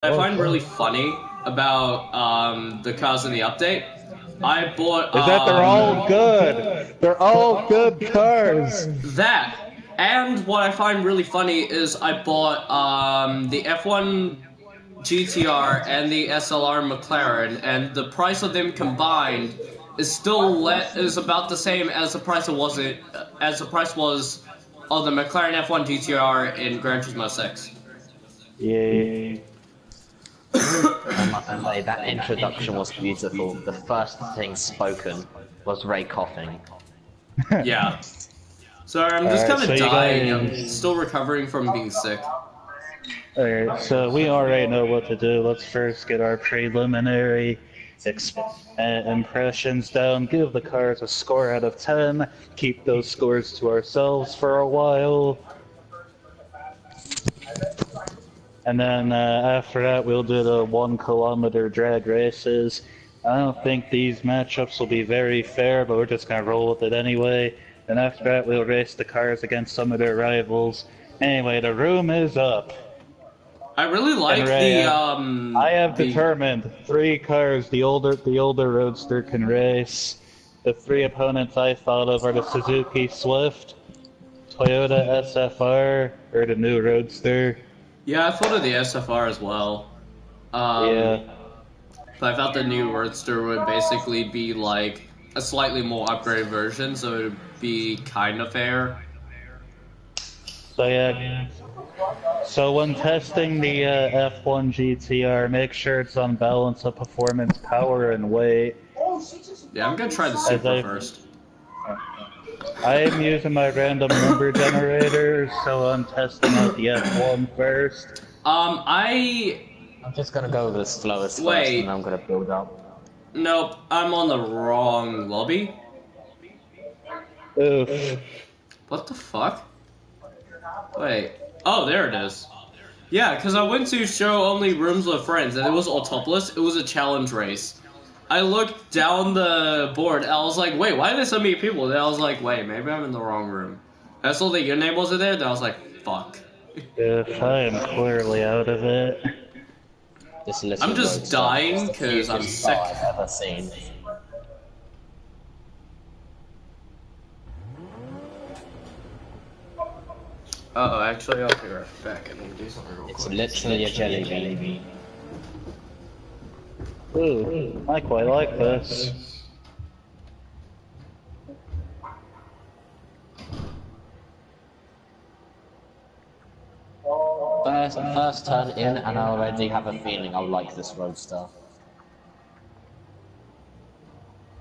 I find really funny about the cars in the update. I bought Is that they're all good. They're all good cars. that, and what I find really funny is I bought the F1 GTR and the SLR McLaren, and the price of them combined is still is about the same as the price was of the McLaren F1 GTR in Gran Turismo 6. Yay. I must say, that introduction was beautiful. The first thing spoken was Ray coughing. Yeah. Sorry, I'm just kind of dying. I'm still recovering from being sick. Alright, so we already know what to do. Let's first get our preliminary impressions down, give the cars a score out of 10, keep those scores to ourselves for a while. And then after that, we'll do the 1 kilometer drag races. I don't think these matchups will be very fair, but we're just going to roll with it anyway. And after that, we'll race the cars against some of their rivals. Anyway, the room is up. I really like I have determined 3 cars the older Roadster can race. The 3 opponents I thought of are the Suzuki Swift, Toyota SFR, or the new Roadster. Yeah, I thought of the SFR as well. Yeah. But I thought the new Roadster would basically be like a slightly more upgraded version, so it would be kind of fair. So yeah. So when testing the F1 GTR, make sure it's on balance of performance, power, and weight. Yeah, I'm gonna try the Supra first. I am using my random number generator, so I'm testing out the F1 first. I'm just gonna go with the slowest first, and I'm gonna build up. Nope, I'm on the wrong lobby. Oof. What the fuck? Wait. Oh, there it is. Yeah, because I went to show only rooms with friends, and it was all topless. It was a challenge race. I looked down the board, and I was like, wait, why are there so many people? And I was like, wait, maybe I'm in the wrong room. I saw that your name wasn't there, then I was like, fuck. If I am clearly out of it. I'm just dying, because I'm sick. I've ever seen. Uh-oh, actually, I'll be right back and do something real quick. It's literally a jelly bean. Ooh, I quite like this. First turn in, and I already have a feeling I'll like this Roadster.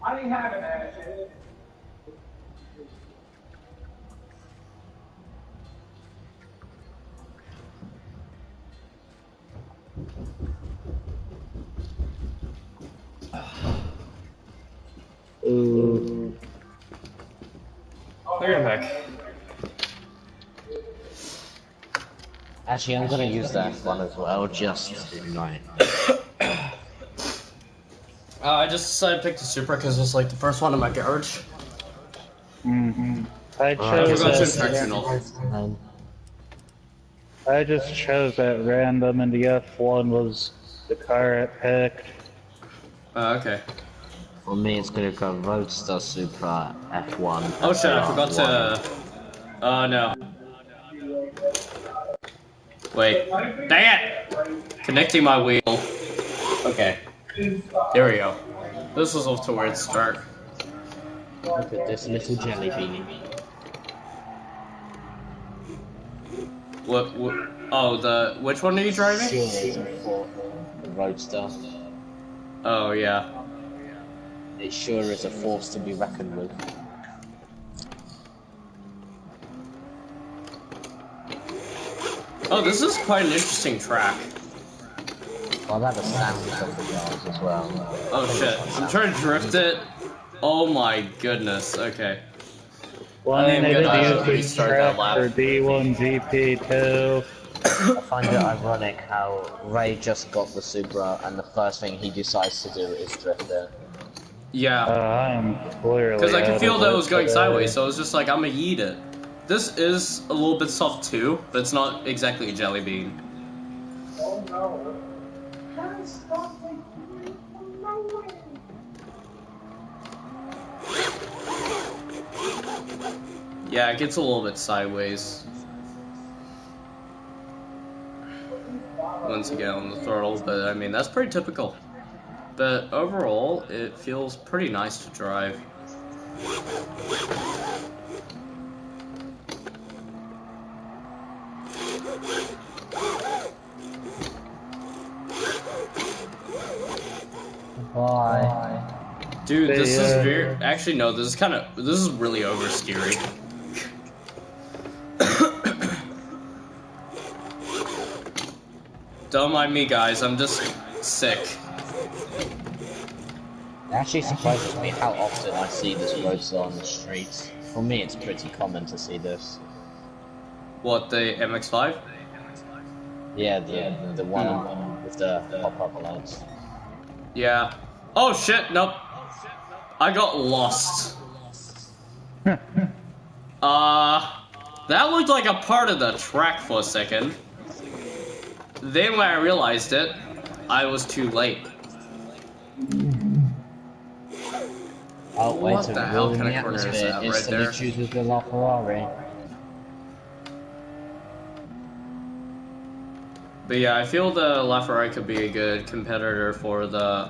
I didn't have it, actually. Ooh. Look at back. Actually, I'm gonna use that one as well, just to unite. I just decided to pick the Supra because it was like the first one in my garage. I chose that. I just chose that random, and the F1 was the car I picked. Okay. For me, it's gonna go Roadster, Supra, F1. Oh shit, I forgot to... Oh no. Wait. Dang it! Connecting my wheel. Okay. There we go. This was off to a weird start. Look at this little jelly bean. What? Oh, which one are you driving? The Roadster. Oh, yeah. It sure is a force to be reckoned with. Oh, this is quite an interesting track. Well, that the sound of the cars as well. Oh shit, I'm trying to drift it. Oh my goodness, okay. Well, I mean, they did use this restart track that lap. for D1 GP2. I find it ironic how Ray just got the Supra and the first thing he decides to do is drift it. Yeah. I am clearly Because I could feel that it was going today. sideways, so I was just like, I'm gonna yeet it. This is a little bit soft too, but it's not exactly a jelly bean. Oh no. Yeah, it gets a little bit sideways once you get on the throttle, but I mean, that's pretty typical. But overall, it feels pretty nice to drive. Bye. Dude, this is very... Actually, no, this is really over-scary. Don't mind me, guys, I'm just sick. It actually surprises me how often I see this roadster on the streets. For me, it's pretty common to see this. What, the MX-5? Yeah, the one with the pop-up lights. Yeah. Oh shit, nope. I got lost. That looked like a part of the track for a second. Then when I realized it, I was too late. Oh, wait, What the hell kind of corner is that right there? Chooses the LaFerrari. But yeah, I feel the LaFerrari could be a good competitor for the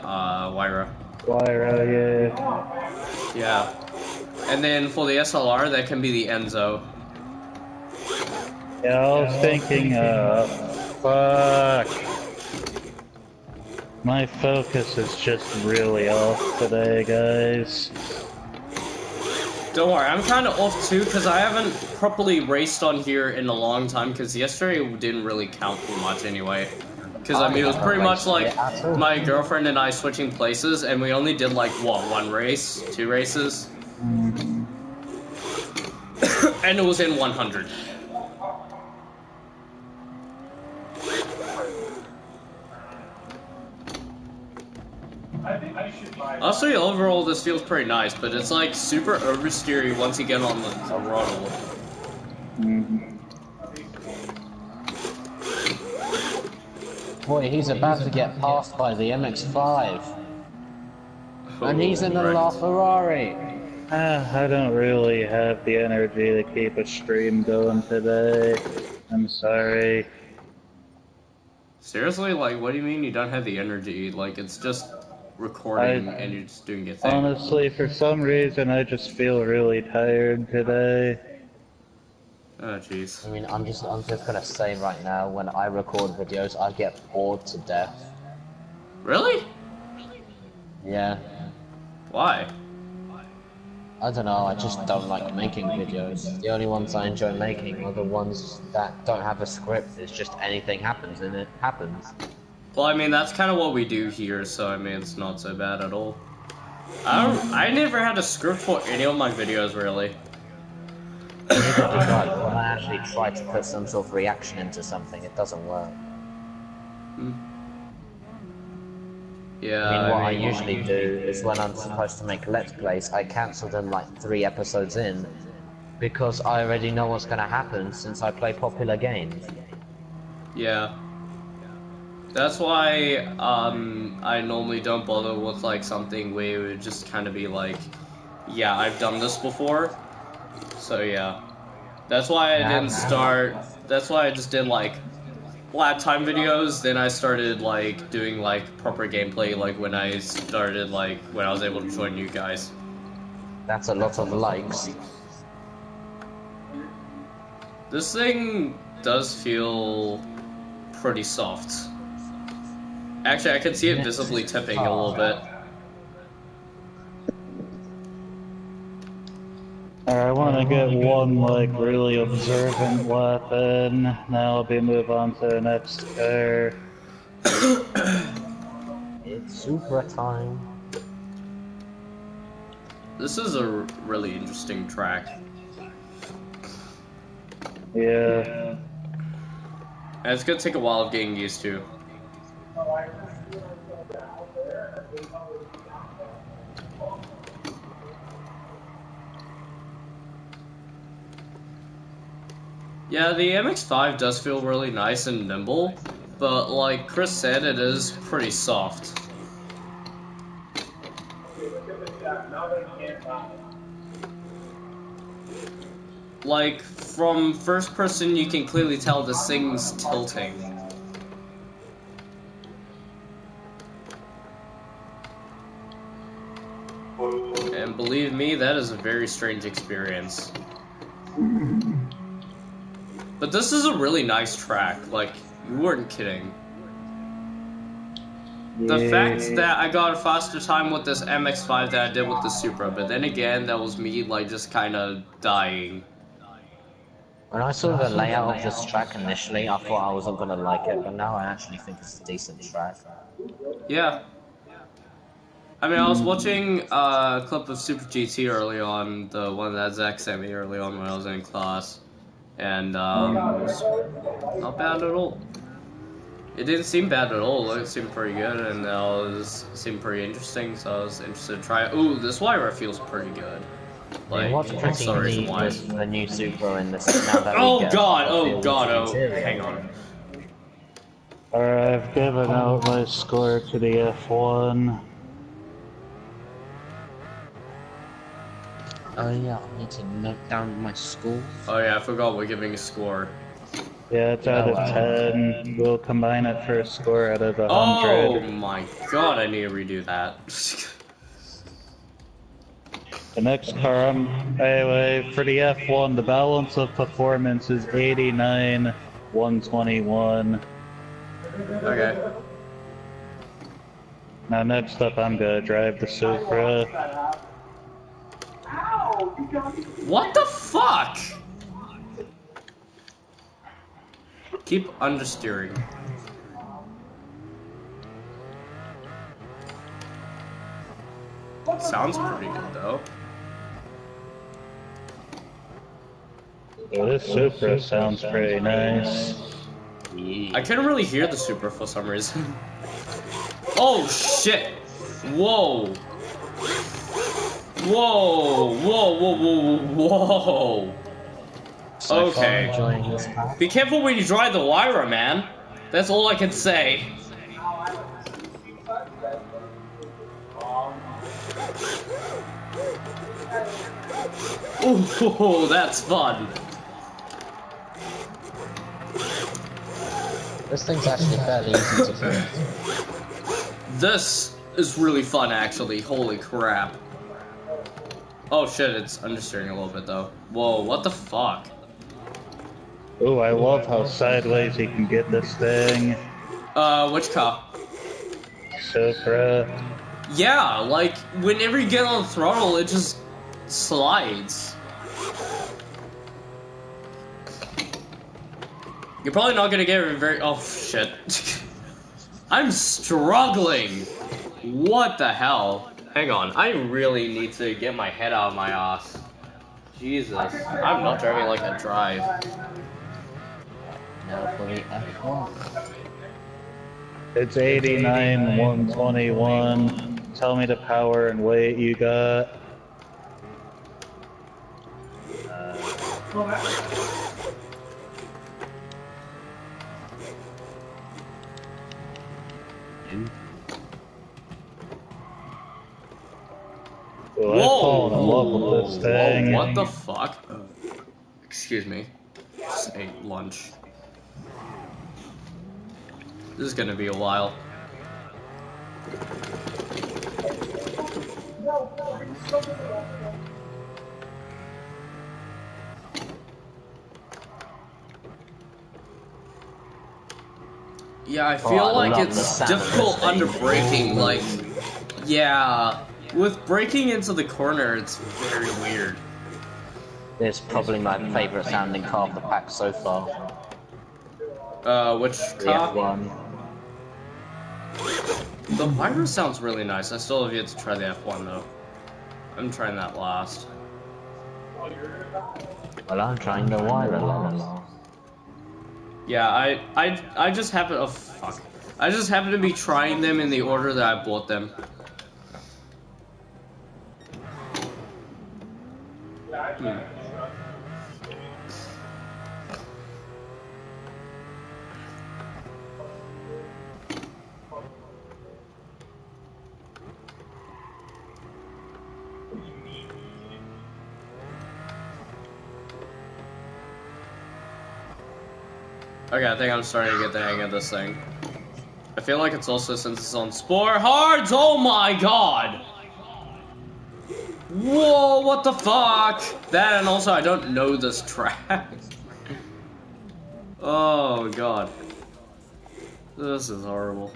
Wyra. Wyra, yeah. Yeah. And then for the SLR, that can be the Enzo. Yeah, I was thinking, fuck. My focus is just really off today, guys. Don't worry, I'm kind of off too, because I haven't properly raced on here in a long time, because yesterday didn't really count for much anyway. Because, I mean, it was pretty much like my girlfriend and I switching places, and we only did like, what, 1 race? 2 races? And it was in 100. Honestly, overall, this feels pretty nice, but it's like super oversteery once you get on the throttle. Boy, he's about to get passed by the MX-5. And he's in the LaFerrari. I don't really have the energy to keep a stream going today. I'm sorry. Seriously? Like, what do you mean you don't have the energy? Like, it's just recording and you're just doing your thing. Honestly, for some reason, I just feel really tired today. Oh, jeez. I mean, I'm just gonna say right now, when I record videos, I get bored to death. Really? Yeah. Why? I don't know, I just don't like making videos. The only ones I enjoy making are the ones that don't have a script. It's just anything happens and it happens. Well, I mean, that's kind of what we do here, so I mean, it's not so bad at all. I never had a script for any of my videos, really. When I actually try to put some sort of reaction into something, it doesn't work. Yeah, I mean, what I usually do is when I'm supposed to make Let's Plays, I cancel them like 3 episodes in, because I already know what's gonna happen since I play popular games. Yeah. That's why, I normally don't bother with, like, something where it would just kind of be like, yeah, I've done this before. So, yeah. That's why I didn't start, that's why I just did, like, flat time videos, then I started, like, doing, like, proper gameplay, like, when I started, like, when I was able to join you guys. That's a lot of likes. This thing does feel pretty soft. Actually, I can see it visibly tipping a little bit. I want to get one, like, really observant weapon. Now I'll be move on to the next car. It's Supra time. This is a really interesting track. Yeah. And it's gonna take a while of getting used to. Yeah, the MX-5 does feel really nice and nimble, but like Chris said, it is pretty soft. Like, from first person, you can clearly tell this thing's tilting. And believe me, that is a very strange experience. But this is a really nice track, like, you weren't kidding. The fact that I got a faster time with this MX-5 than I did with the Supra, but then again, that was me, like, just kinda dying. When I saw the layout of this track initially, I thought I wasn't gonna like it, but now I actually think it's a decent track. Yeah. I mean, I was watching a clip of Super GT early on, the one that Zach sent me early on when I was in class, and it was not bad at all. It didn't seem bad at all. It seemed pretty good, and seemed pretty interesting. So I was interested to try it. Ooh, this wire feels pretty good. Like, Yeah, what's pretty neat wise. with the new Supra in this now that Oh we get god! a Oh field god! Oh, interior. hang on. Alright, I've given out my score to the F1. Oh yeah, I need to note down my score. Oh yeah, I forgot we're giving a score. Yeah, it's out of 10. We'll combine it for a score out of 100. Oh my god! I need to redo that. The next car, anyway, for the F1, the balance of performance is 89, 121. Okay. Now next up, I'm gonna drive the Supra. What the fuck? Keep understeering. Sounds pretty good though. Yeah, this Supra sounds pretty nice. I couldn't really hear the Supra for some reason. Oh shit! Whoa! Whoa! Whoa! Whoa! Whoa! Whoa! Okay. Be careful when you drive the Lyra, man. That's all I can say. Ooh, that's fun. This thing's actually fairly easy to fix. This is really fun, actually. Holy crap. Oh shit, it's understeering a little bit though. Whoa, what the fuck? Ooh, I love how sideways you can get this thing. Which car? Supra. Yeah, like, whenever you get on the throttle, it just slides. You're probably not gonna get it very- oh, shit. I'm struggling! What the hell? Hang on, I really need to get my head out of my ass. Jesus, I'm not driving like I drive. Now for the F1. It's 89, 121. Tell me the power and weight you got. Well, I've fallen in love with this thing. Whoa, what the fuck? Excuse me. Just ate lunch. This is gonna be a while. Yeah, I feel like it's difficult under braking, like, yeah, with braking into the corner, it's very weird. It's probably my favourite sounding car of the pack so far. Which The car? F1. The Lyra sounds really nice. I still have yet to try the F1 though. I'm trying that last. Well, I'm trying the Lyra last. Yeah, I just happen. Oh fuck! I just happen to be trying them in the order that I bought them. Okay, I think I'm starting to get the hang of this thing. I feel like it's also since it's on Spore Hards. Oh my god! Whoa, what the fuck? That, and also I don't know this track. Oh god. This is horrible.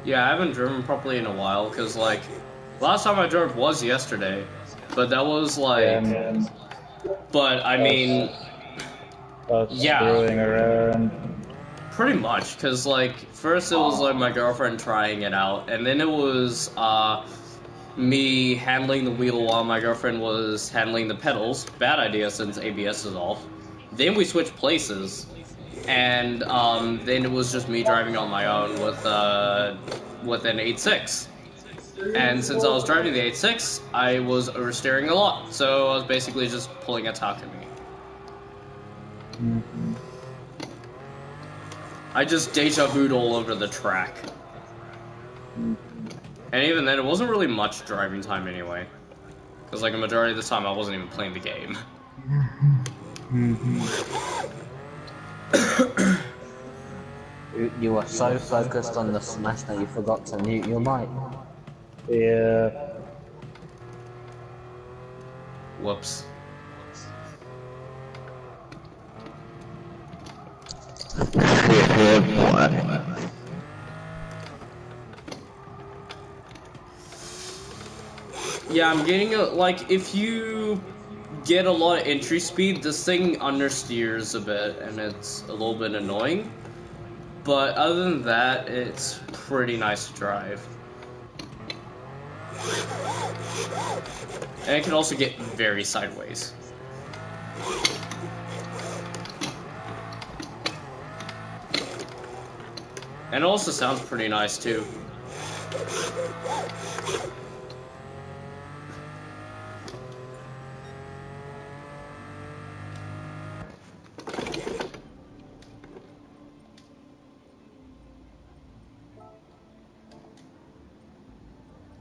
Yeah, I haven't driven properly in a while, because, like, last time I drove was yesterday. But that was, like... Yeah, but, I mean... yeah. Screwing around. Pretty much, because, like, first it was, like, my girlfriend trying it out, and then it was, me handling the wheel while my girlfriend was handling the pedals. Bad idea since ABS is off. Then we switched places, and then it was just me driving on my own with an 8.6. And since I was driving the 8.6, I was oversteering a lot, so I was basically just pulling a Takumi. Mm-hmm. I just deja vu'd all over the track. Mm-hmm. And even then, it wasn't really much driving time anyway. Because, like, a majority of the time, I wasn't even playing the game. Mm-hmm. You were so focused on the smash that you forgot to mute your mic. Yeah. Whoops. Yeah, I'm getting like, if you get a lot of entry speed, this thing understeers a bit, and it's a little bit annoying. But other than that, it's pretty nice to drive. And it can also get very sideways. And it also sounds pretty nice, too.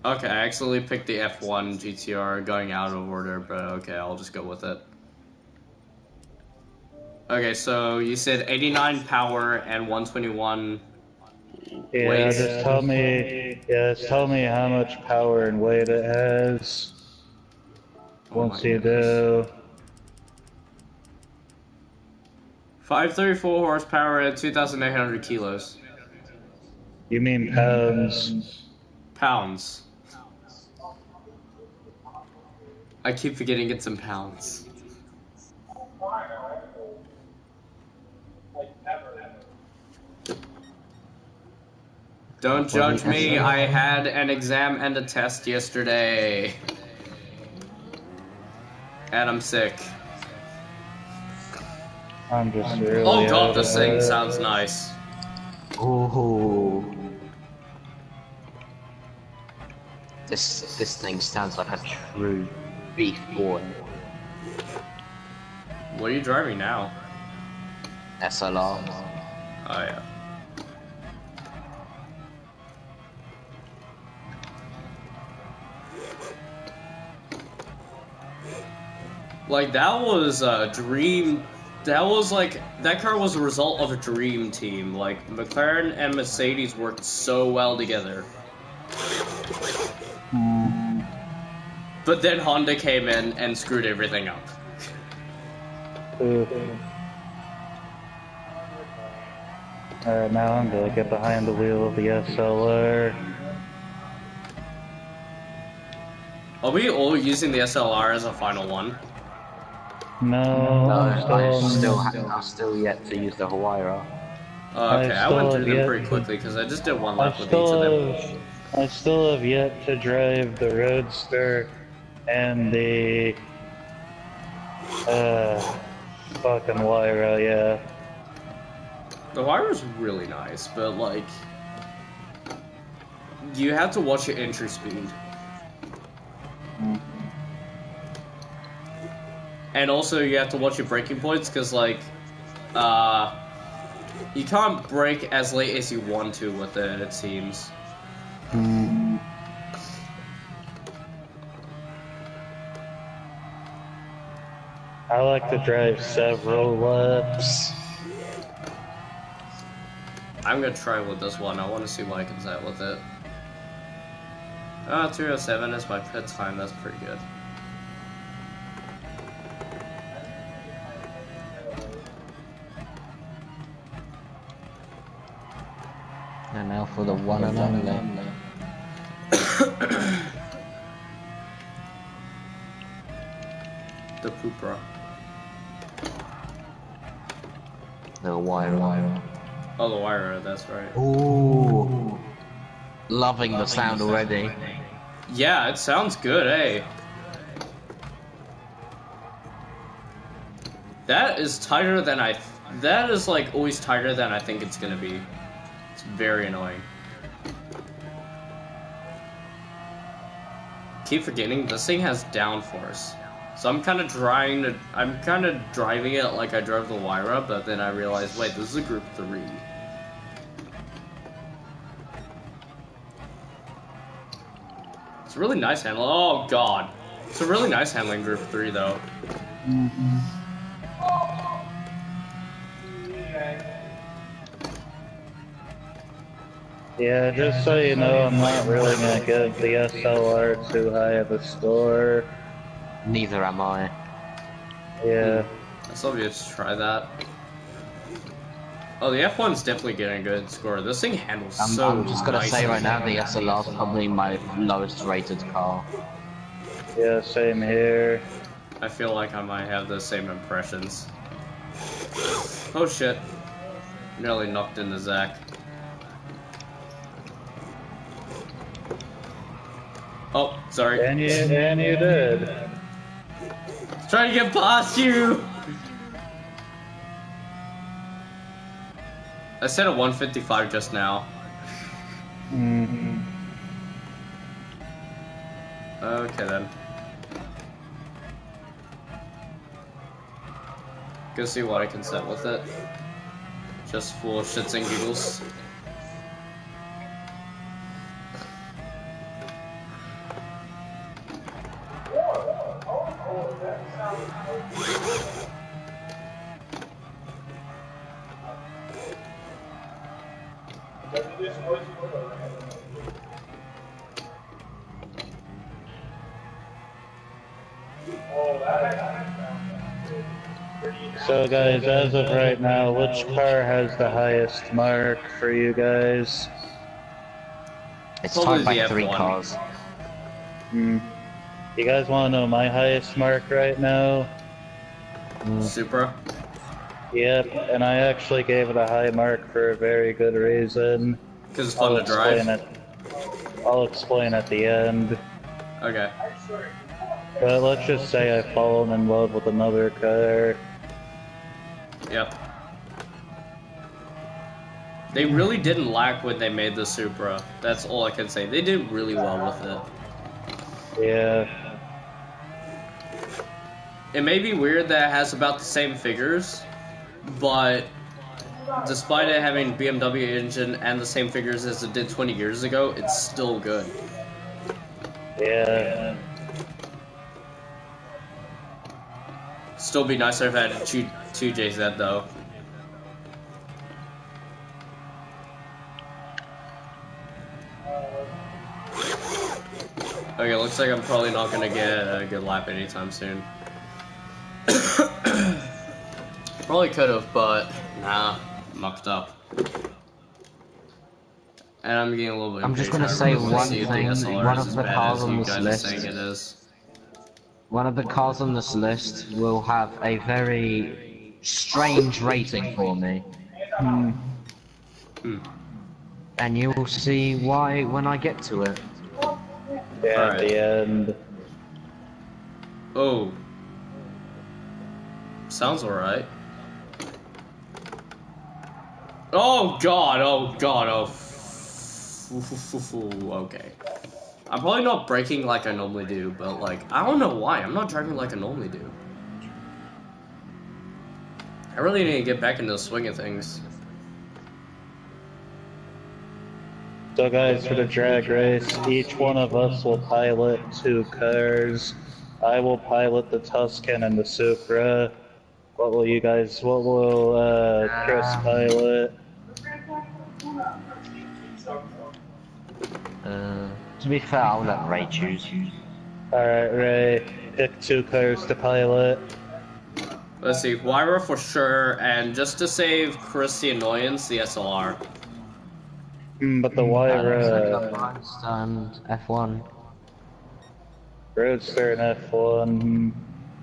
Okay, I accidentally picked the F1 GTR going out of order, but okay, I'll just go with it. Okay, so you said 89 power and 121 Yeah, weight? just tell me. Yeah, just tell me how much power and weight it has. Oh Once you do. 534 horsepower and 2,800 kilos. You mean pounds? Pounds. I keep forgetting it's in pounds. Don't judge me, I had an exam and a test yesterday. And I'm sick. I'm just really. Oh god, this thing sounds nice. Ooh. This thing sounds like a true beef boy. What are you driving now? SLR. Oh yeah. Like, that was a dream. That was like, that car was a result of a dream team. Like, McLaren and Mercedes worked so well together. But then Honda came in and screwed everything up. Alright, now I'm gonna get behind the wheel of the SLR. Are we all using the SLR as a final one? No, I'm still yet to use the Huayra. Okay, I went through them pretty quickly because I just did one lap with each of them. I still have yet to drive the Roadster and the fucking Huayra, yeah. The Huayra's really nice, but like, you have to watch your entry speed. And And also, you have to watch your breaking points, because, like, you can't break as late as you want to with it seems. I like to drive several laps. I'm gonna try with this one. I want to see what I can set with it. 307 is my pit time. That's pretty good. And now for the one and only. The Pooper. The wire. Oh, the wire. That's right. Ooh. Loving the sound already. Yeah, it sounds good, eh? That is tighter than that is like always tighter than I think it's gonna be. It's very annoying. Keep forgetting this thing has downforce, so I'm kind of driving it like I drove the Wyra, but then I realized, wait, this is a Group 3. It's a really nice handling. Oh god, it's a really nice handling Group 3 though. Yeah, just so you know, I'm not really gonna give the SLR too high of a score. Neither am I. Yeah. I still be able to try that. Oh, the F1's definitely getting a good score. This thing handles so I'm just gonna say nicely. right now, the SLR's probably my lowest rated car. Yeah, same here. I feel like I might have the same impressions. Oh shit. Nearly knocked into Zach. Oh, sorry. And you did. Trying to get past you! I said a 155 just now. Okay then. Go see what I can set with it. Just for shits and giggles. So guys, as of right now, which car has the highest mark for you guys? It's Probably tied by the 3 F1. cars. You guys want to know my highest mark right now? Supra. Yep, and I actually gave it a high mark for a very good reason. Because it's fun to drive. I'll explain at the end. Okay. But let's just say I've fallen in love with another car. Yep. They really didn't lack when they made the Supra. That's all I can say. They did really well with it. Yeah. It may be weird that it has about the same figures, but despite it having BMW engine and the same figures as it did 20 years ago, it's still good. Yeah. Still be nicer if I had 2JZ though. Okay, looks like I'm probably not gonna get a good lap anytime soon. Probably could've, but nah, mucked up. And I'm getting a little bit I'm just impatient. gonna I say really wanna one see if the thing, SLR one is of as the bad cars as on you this guys are list- saying it is. One of the cars on this list will have a very strange rating for me. And you will see why when I get to it. Yeah, at Alright. the end. Oh. Sounds alright. Oh god, oh god, oh. Okay. I'm probably not braking like I normally do, but like, I don't know why. I'm not driving like I normally do. I really need to get back into the swing of things. So guys, for the drag race, each one of us will pilot 2 cars. I will pilot the Tuscan and the Supra. What will Chris pilot? To be fair, I'll let Ray choose. Alright, Ray, pick 2 cars to pilot. Let's see, Wyra for sure, and just to save Chris the annoyance, the SLR. But the Wyra... And F1. Roadster and F1.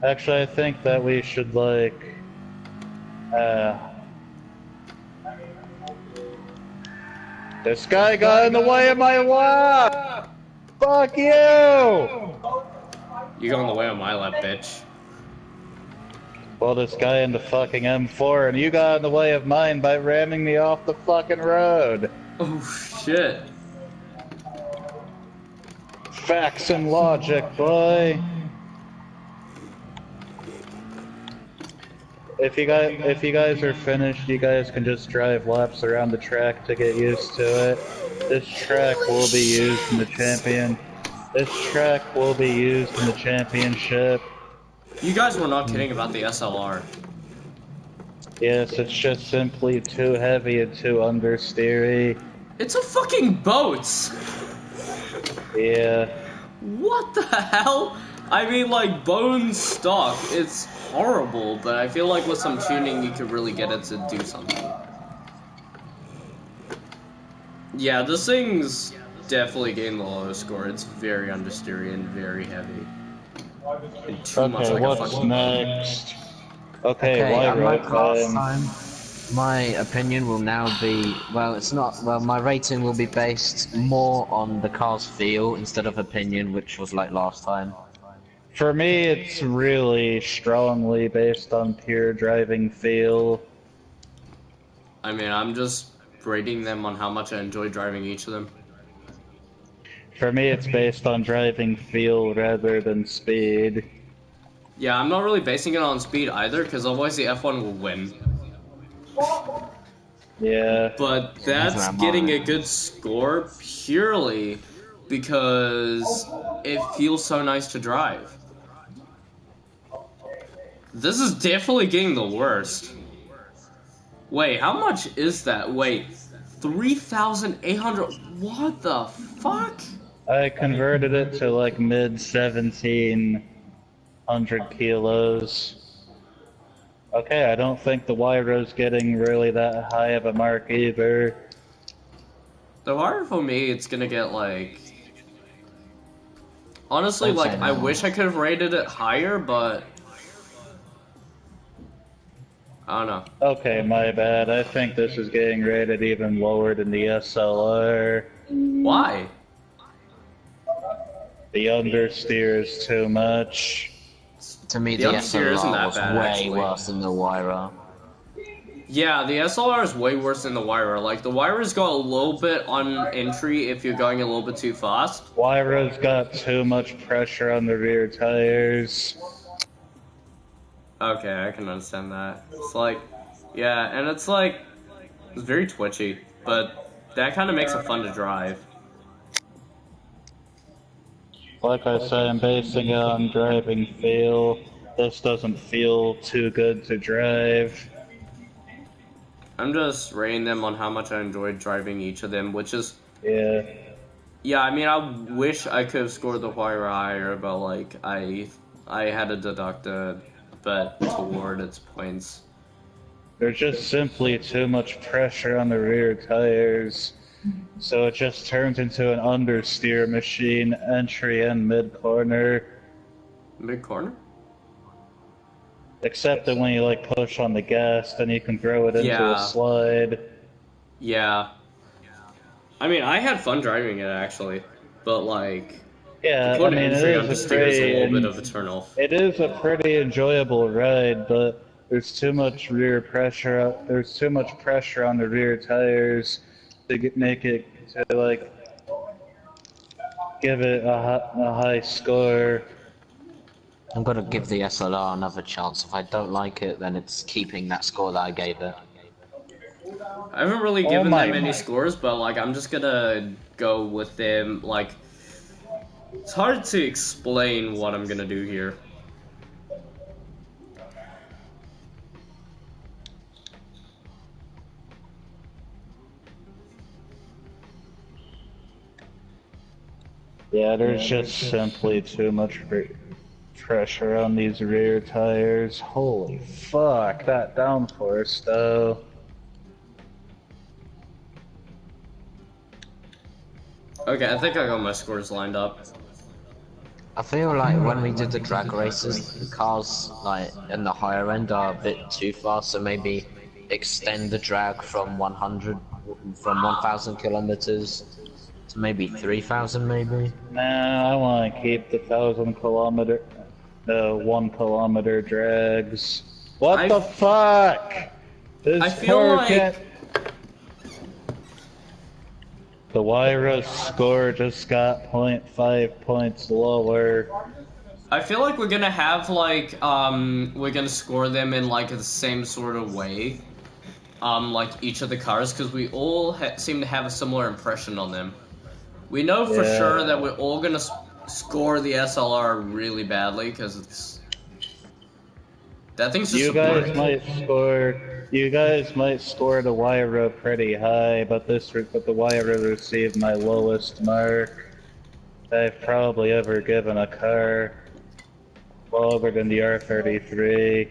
Actually, I think that we should, like... This guy got in the way of my lap! Fuck you! You go in the way of my lap, bitch. Well, this guy in the fucking M4, and you got in the way of mine by ramming me off the fucking road. Oh, shit. Facts and logic, boy. If you guys are finished, you guys can just drive laps around the track to get used to it. This track will be used in the championship. You guys were not kidding about the SLR. Yes, it's just simply too heavy and too understeery. It's a fucking boat! Yeah. What the hell? I mean, like, bone stock. It's horrible, but I feel like with some tuning you could really get it to do something. Yeah, this thing's definitely getting the lowest score. It's very understeery and very heavy. And too much like what's a fucking next? Okay, Unlike last time, my opinion will now be, my rating will be based more on the car's feel instead of opinion, which was like last time. For me, it's really strongly based on pure driving feel. I mean, I'm just rating them on how much I enjoy driving each of them. For me, it's based on driving feel rather than speed. Yeah, I'm not really basing it on speed either, because otherwise the F1 will win. Yeah. But that's getting a good score purely because it feels so nice to drive. This is definitely getting the worst. Wait, how much is that? Wait, 3,800. What the fuck? I converted it to like mid 1,700 kilos. Okay, I don't think the Wyro's getting really that high of a mark either. The wire for me, it's gonna get like. Honestly, like, I wish I could have rated it higher, but. I don't know. Okay, my bad. I think this is getting rated even lower than the SLR. Why? The understeer is too much. To me, the understeer isn't SLR that was bad, way actually. worse than the Wyra. Yeah, the SLR is way worse than the Wyra. Like, the Wyra's got a little bit on entry if you're going a little bit too fast. Wyro's got too much pressure on the rear tires. Okay, I can understand that. It's like, yeah, and it's like, it's very twitchy, but that kind of makes it fun to drive. Like I said, I'm basing it on driving feel. This doesn't feel too good to drive. I'm just rating them on how much I enjoyed driving each of them, which is... Yeah. Yeah, I mean, I wish I could have scored the Wyra higher, but, like, I had to deduct a bet toward its points. There's just simply too much pressure on the rear tires. So it just turns into an understeer machine, entry and mid-corner. Mid-corner? Except that when you, like, push on the gas, then you can throw it into a slide. Yeah. I mean, I had fun driving it, actually. But, like... Yeah, I mean, it is a little bit of a turnoff. It is a pretty enjoyable ride, but there's too much rear pressure. There's too much pressure on the rear tires to make it to like give it a high score. I'm gonna give the SLR another chance. If I don't like it, then it's keeping that score that I gave it. I haven't really Oh given them my- any scores, but like I'm just gonna go with them. Like it's hard to explain what I'm gonna do here. Yeah, there's just simply too much pressure on these rear tires. Holy fuck, that downforce though. Okay, I think I got my scores lined up. I feel like when we did the drag races, the cars like in the higher end are a bit too fast, so maybe extend the drag from 1,000 kilometers to maybe 3,000 maybe. Nah, I want to keep the 1,000 kilometer, the 1 kilometer drags. What the fuck? This I feel car like can't. The Wyra score just got 0.5 points lower. I feel like we're gonna have like we're gonna score them in like the same sort of way, like each of the cars, because we all seem to have a similar impression on them. We know for sure that we're all gonna score the SLR really badly because it's that thing's just You a guys brick. might score the Wyra pretty high, but the Wyra received my lowest mark I've probably ever given a car, lower than the R33.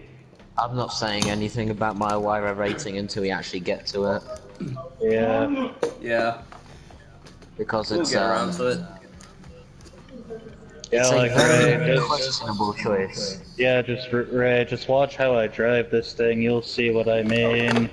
I'm not saying anything about my Wyra rating until we actually get to it. Yeah. Yeah, Because we'll it's get around to it. Yeah, it's like a very Ray, questionable choice. yeah, Ray, just watch how I drive this thing. You'll see what I mean.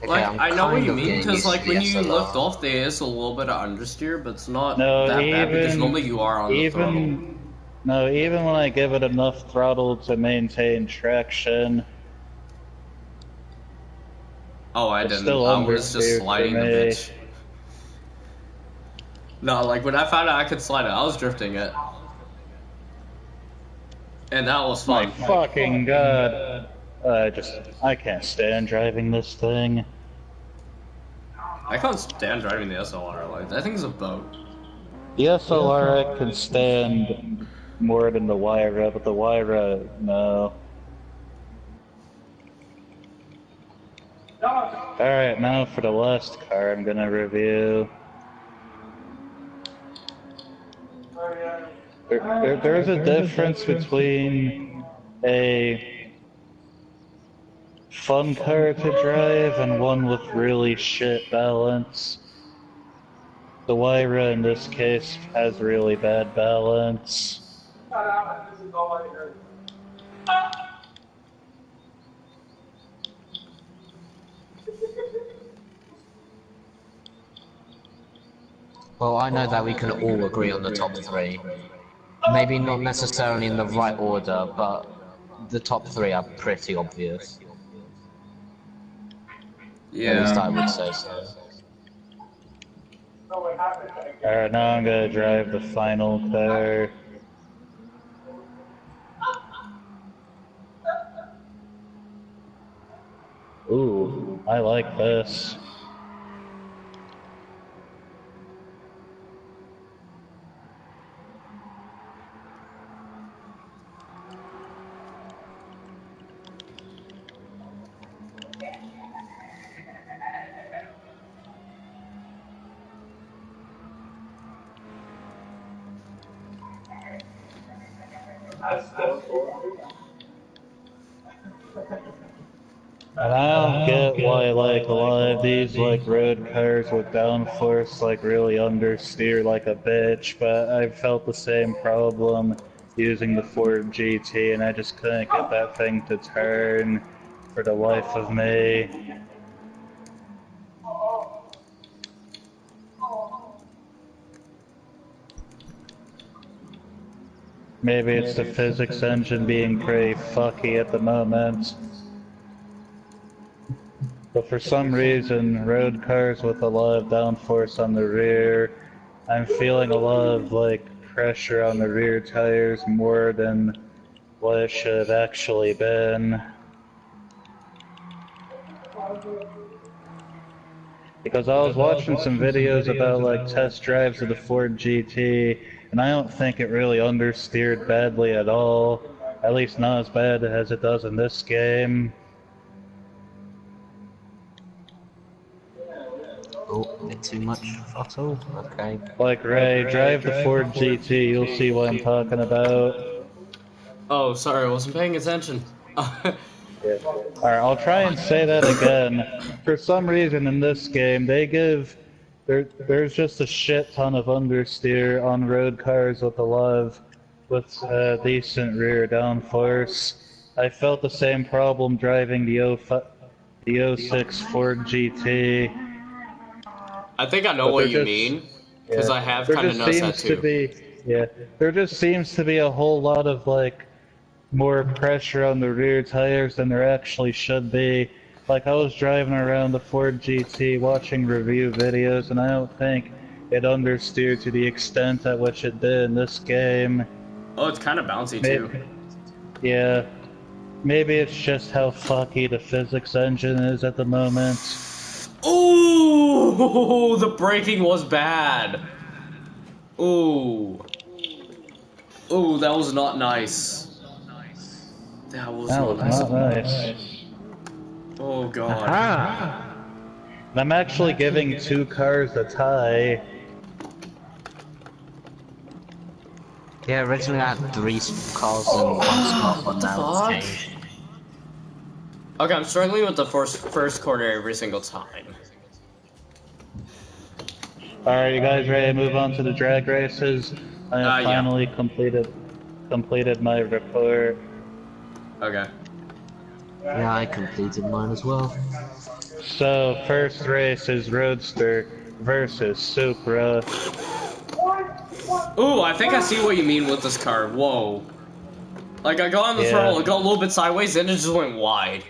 Okay, Like, I'm I know what kind you of mean, getting because used like to the when you SLR. lift off, there is a little bit of understeer, but it's not No, that bad because normally you are on the throttle. Even when I give it enough throttle to maintain traction, Oh, I it's didn't. still I was just understeer for sliding the me. bitch. No, like when I found out I could slide it, I was drifting it. And that was My fun. fucking god. I can't stand driving this thing. I can't stand driving the SLR, like, that thing's a boat. The SLR can stand more than the Wyra, but the Wyra, no. Alright, now for the last car I'm gonna review. There's a difference between a fun car to drive and one with really shit balance. The Wyra in this case has really bad balance. Well, I know that we can all agree on the top three. Maybe not necessarily in the right order, but the top three are pretty obvious. At least I would say so. Alright, now I'm gonna drive the final car. Ooh, I like this. And I don't get why, like, a lot of these, like, road cars with downforce, like, really understeer like a bitch, but I've felt the same problem using the Ford GT, and I just couldn't get that thing to turn for the life of me. Maybe it's the physics engine being pretty fucky at the moment. But for some reason, road cars with a lot of downforce on the rear I'm feeling a lot of like pressure on the rear tires more than what it should have actually been. Because I was watching some videos about like test drives of the Ford GT, and I don't think it really understeered badly at all. At least not as bad as it does in this game. Oh, a bit too much throttle? Okay. Like Ray, drive the Ford GT, you'll see what I'm talking about. Oh, sorry, I wasn't paying attention. Yeah. Alright, I'll try and say that again. For some reason in this game, there's just a shit ton of understeer on road cars with a lot of, decent rear downforce. I felt the same problem driving the 06 Ford GT. I think I know what you mean, because I have kind of noticed that too. There just seems to be a whole lot of like more pressure on the rear tires than there actually should be. Like I was driving around the Ford GT watching review videos, and I don't think it understeered to the extent at which it did in this game. Oh, it's kind of bouncy too. Yeah. Maybe it's just how fucky the physics engine is at the moment. Ooh, the braking was bad. Ooh. Ooh, that was not nice. That was not nice. Oh god. Aha! I'm actually giving two cars a tie. Yeah, originally I had 3 cars in one spot, but now it's changed. Okay, I'm struggling with the first corner every single time. Alright, you guys ready to move on to the drag races? I have finally completed my report. Okay. Yeah, I completed mine as well. So, first race is Roadster versus Supra. Ooh, I think I see what you mean with this car. Whoa. Like, I got on the throttle, it got a little bit sideways, then it just went wide.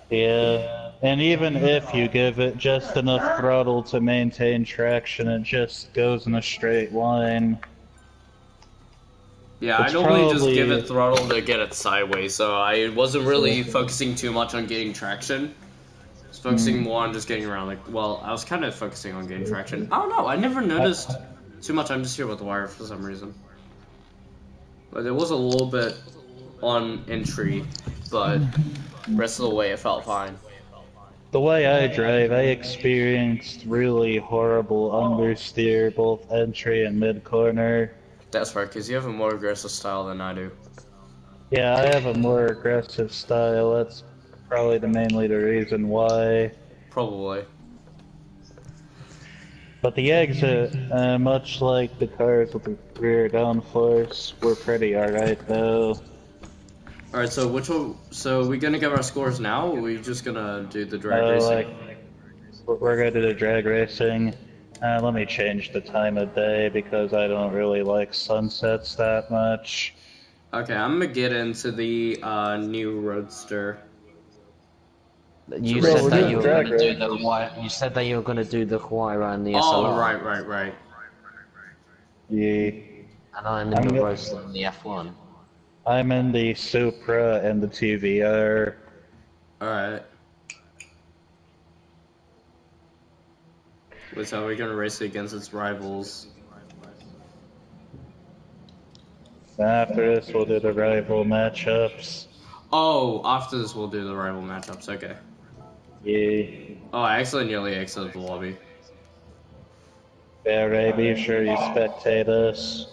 Yeah, and even if you give it just enough throttle to maintain traction, it just goes in a straight line. Yeah, I normally just give it throttle to get it sideways, so I wasn't really focusing too much on getting traction. I was focusing more on just getting around, like, well, I was kind of focusing on getting traction. I don't know, I never noticed too much. I'm just here with the wire for some reason. But it was a little bit on entry, but rest of the way it felt fine. The way I drive, I experienced really horrible understeer, both entry and mid-corner. That's right, because you have a more aggressive style than I do. Yeah, I have a more aggressive style. That's probably mainly the reason why. Probably. But the exit, much like the cars with the rear downforce, were pretty alright though. Alright, so which one? So we gonna give our scores now, or are we just gonna do the drag racing? We're gonna do the drag racing. Let me change the time of day because I don't really like sunsets that much. Okay, I'm gonna get into the new Roadster. You said that you were gonna do the Hawaii. You said that you were gonna do the Hawaii and the SLR. Oh, right. Yeah. And I'm in the Roadster and the F1. I'm in the Supra and the TVR. Alright. So we're gonna race it against its rivals. After this, we'll do the rival matchups. Oh, after this we'll do the rival matchups, okay. Yeah. Oh, I actually nearly exited the lobby. Yeah, Ray, be sure you spectate us.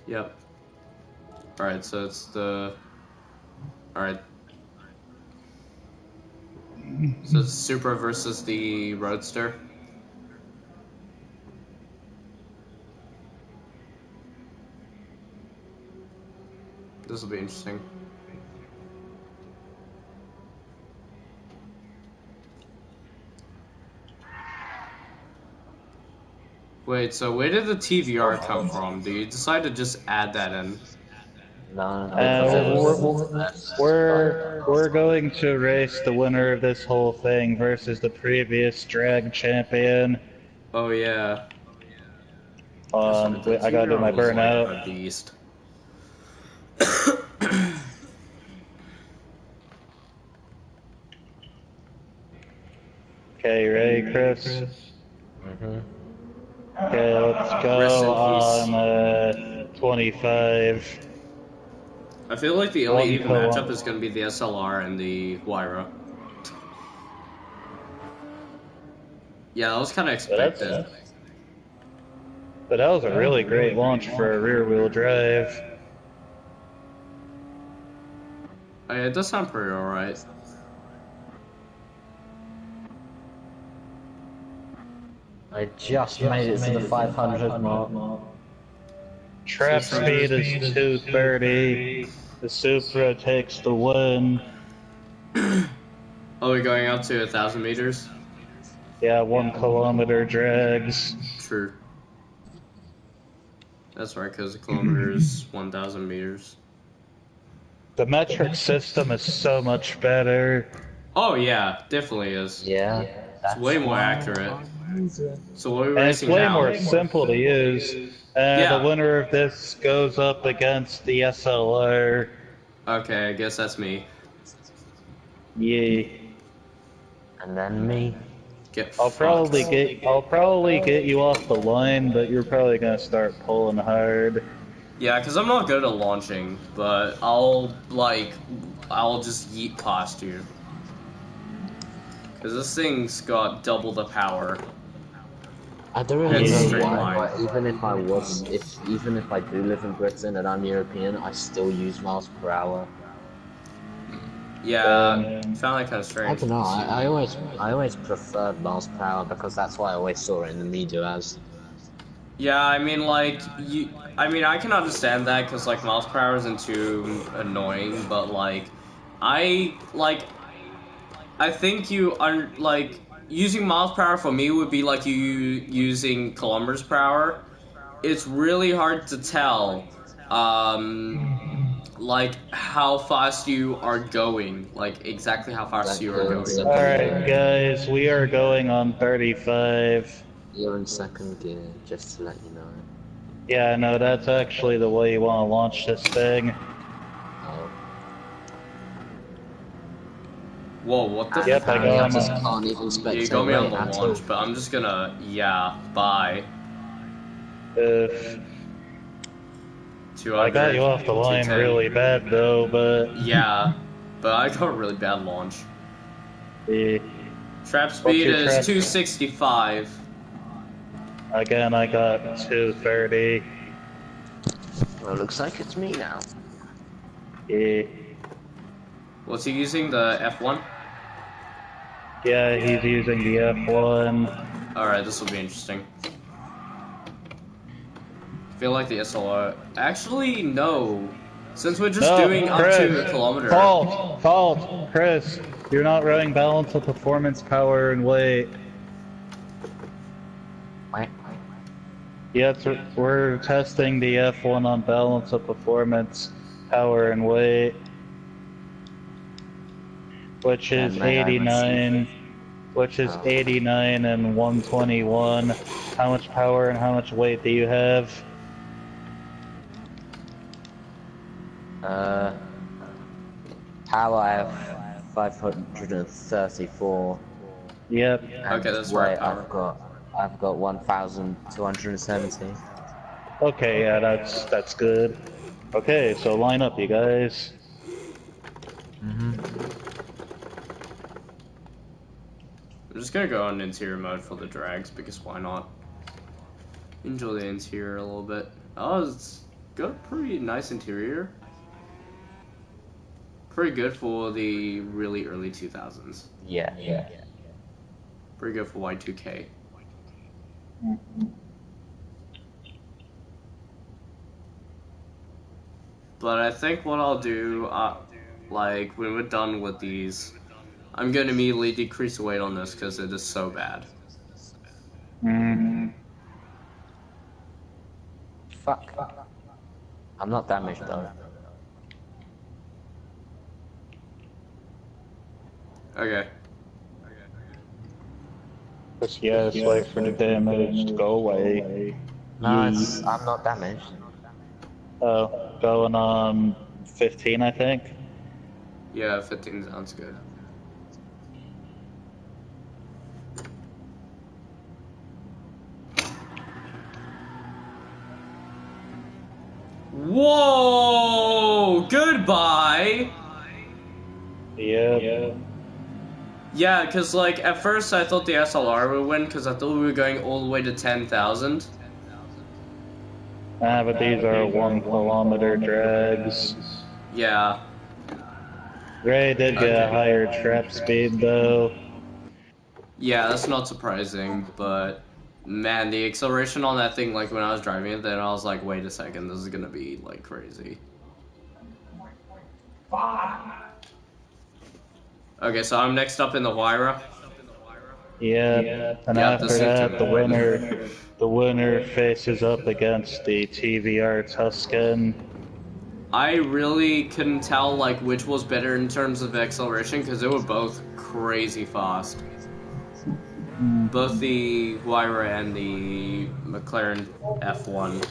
Yep. Alright, so it's the... Alright. So it's Supra versus the Roadster. This will be interesting. Wait, so where did the TVR come from? Do you decide to just add that in? No, we're going to race the winner of this whole thing versus the previous drag champion. Oh yeah. Wait, I gotta do my was like a burnout. beast. Okay, you ready, Chris? Mhm. Okay, let's Rest go in peace. on 25. I feel like the only 1 even matchup kilometer. is gonna be the SLR and the Huayra. Yeah, that was kind of expected. But that was a really great launch for a rear-wheel drive. Oh, yeah, it does sound pretty alright. I just made it to the 500 mark. Trap speed is 230. The Supra takes the win. Oh, we're going out to 1,000 meters? Yeah, 1 kilometer drags. True. That's right, because a kilometer is 1,000 meters. The metric system is so much better. Oh, yeah, definitely is. Yeah, It's way that's more why accurate. I use it. So what are we And it's racing way now? more simple to use. The Yeah. winner of this goes up against the SLR. Okay, I guess that's me. Yeah. And then me. Get I'll fucked. probably get you off the line, but you're probably gonna start pulling hard. Yeah, because I'm not good at launching, but I'll just yeet past you. Because this thing's got double the power. I don't And really it's a know straight why, line. but even if I do live in Britain and I'm European, I still use miles per hour. Yeah, found that kind of I strange. don't know. I always preferred miles per hour because that's what I always saw it in the media as. Yeah, I mean, I can understand that because, like, miles per hour isn't too annoying, but, I think you are, using miles per hour for me would be like you using kilometers per hour. It's really hard to tell, how fast you are going, like, exactly how fast you are going. Alright, guys, we are going on 35. You're in second gear, just to let you know. Yeah, no, that's actually the way you want to launch this thing. Oh. Whoa, what the Yep, I Apparently, got I him. just can't even Yeah, you spectate got me on rate the at launch, all. but I'm just gonna, bye. If 200, I got you off the line 210. really bad, though, but Yeah, but I got a really bad launch. the Trap speed your is trap? 265. Again, I got 230. Well, looks like it's me now. Yeah, What's he using? The F1? yeah, he's using the F1. Alright, this will be interesting. I feel like the SLR. Actually, no. Since we're just doing up to a kilometer. Fault, Chris. You're not running balance of performance, power, and weight. Wait. Yeah, we're testing the F1 on balance of performance, power, and weight, which is And may I 89, which is 89 and 121. How much power and how much weight do you have? Power I have 534. Yep. And Okay, that's weight right, power. I've got 1,270. Okay, yeah, that's good. Okay, so line up, you guys. I'm just gonna go on interior mode for the drags because why not? Enjoy the interior a little bit. Oh, it's got a pretty nice interior. Pretty good for the really early 2000s. Yeah. Pretty good for Y2K. But I think what I'll do, when we're done with these, I'm gonna immediately decrease the weight on this because it is so bad. Fuck. I'm not damaged though. Okay. Just yes, wait for the damage to go away. No, it's, I'm not damaged. Oh, going on 15, I think. Yeah, 15 sounds good. Whoa! Goodbye! Yeah. Yeah, because, like, at first I thought the SLR would win, because I thought we were going all the way to 10,000. Ah, but these are 1 kilometer drags. Yeah. Ray did get a higher trap speed, though. Yeah, that's not surprising, but... Man, the acceleration on that thing, like, when I was driving it, then I was like, wait a second, this is gonna be, like, crazy. Okay, so I'm next up in the Huayra. Yeah, and Yeah, after this that, is the winner faces up against the TVR Tuscan. I really couldn't tell, like, which was better in terms of acceleration, because they were both crazy fast. Both the Huayra and the McLaren F1.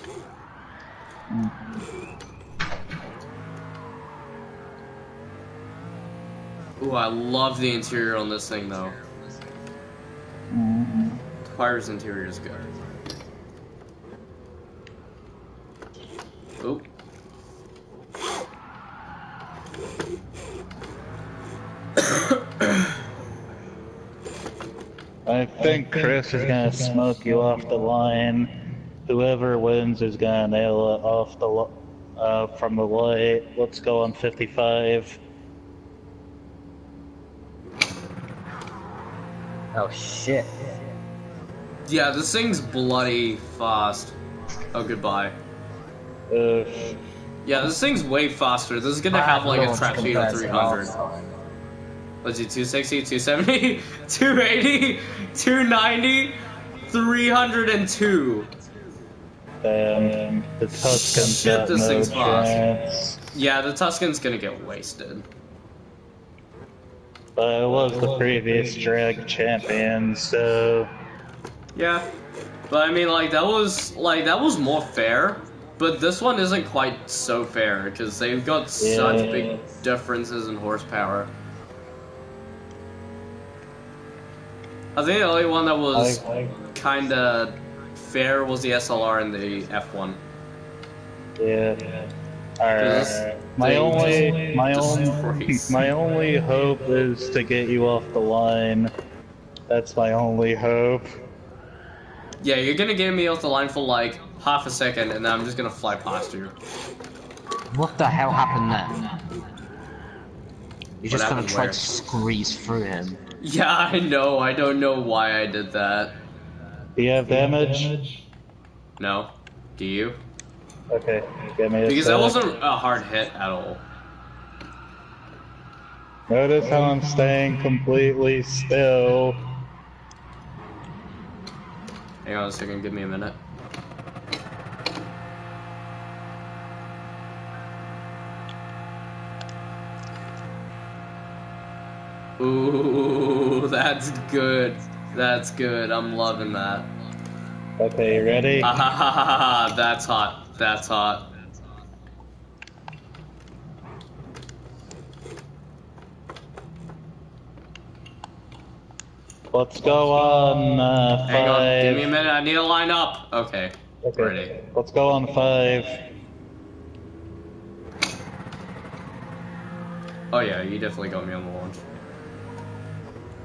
Ooh, I love the interior on this thing, though. The Huayra's interior is good. Oop. I think Chris is gonna smoke you off the line. Whoever wins is gonna nail it off the from the light. Let's go on 55. Oh shit. Yeah, this thing's bloody fast. Oh, goodbye. Yeah, this thing's way faster. This is gonna have like a trap speed of 300. Let's do 260, 270, 280, 290, 302. Damn, the Tuscan's Shit, got this no thing's fast. chance. Yeah, the Tuscan's gonna get wasted. But it was the previous drag champion, so... Yeah, but I mean, like that was more fair. But this one isn't quite so fair because they've got such big differences in horsepower. I think the only one that was kind of fair was the SLR and the F1. Yeah. Alright. My only hope is to get you off the line. That's my only hope. Yeah, you're gonna get me off the line for like half a second, and then I'm just gonna fly past you. What the hell happened there? You're just gonna try where? to squeeze through him. Yeah, I know. I don't know why I did that. Do you have damage? No. Do you? Okay, give me a Because sec. that wasn't a hard hit at all. Notice how I'm staying completely still. Hang on a second, give me a minute. Ooh, that's good. That's good. I'm loving that. Okay, you ready? Ha ha ha ha ha. That's hot. That's hot. Let's go on 5. Hang on, give me a minute. I need to line up. Okay. Okay. Ready. Let's go on 5. Oh yeah, you definitely got me on the launch.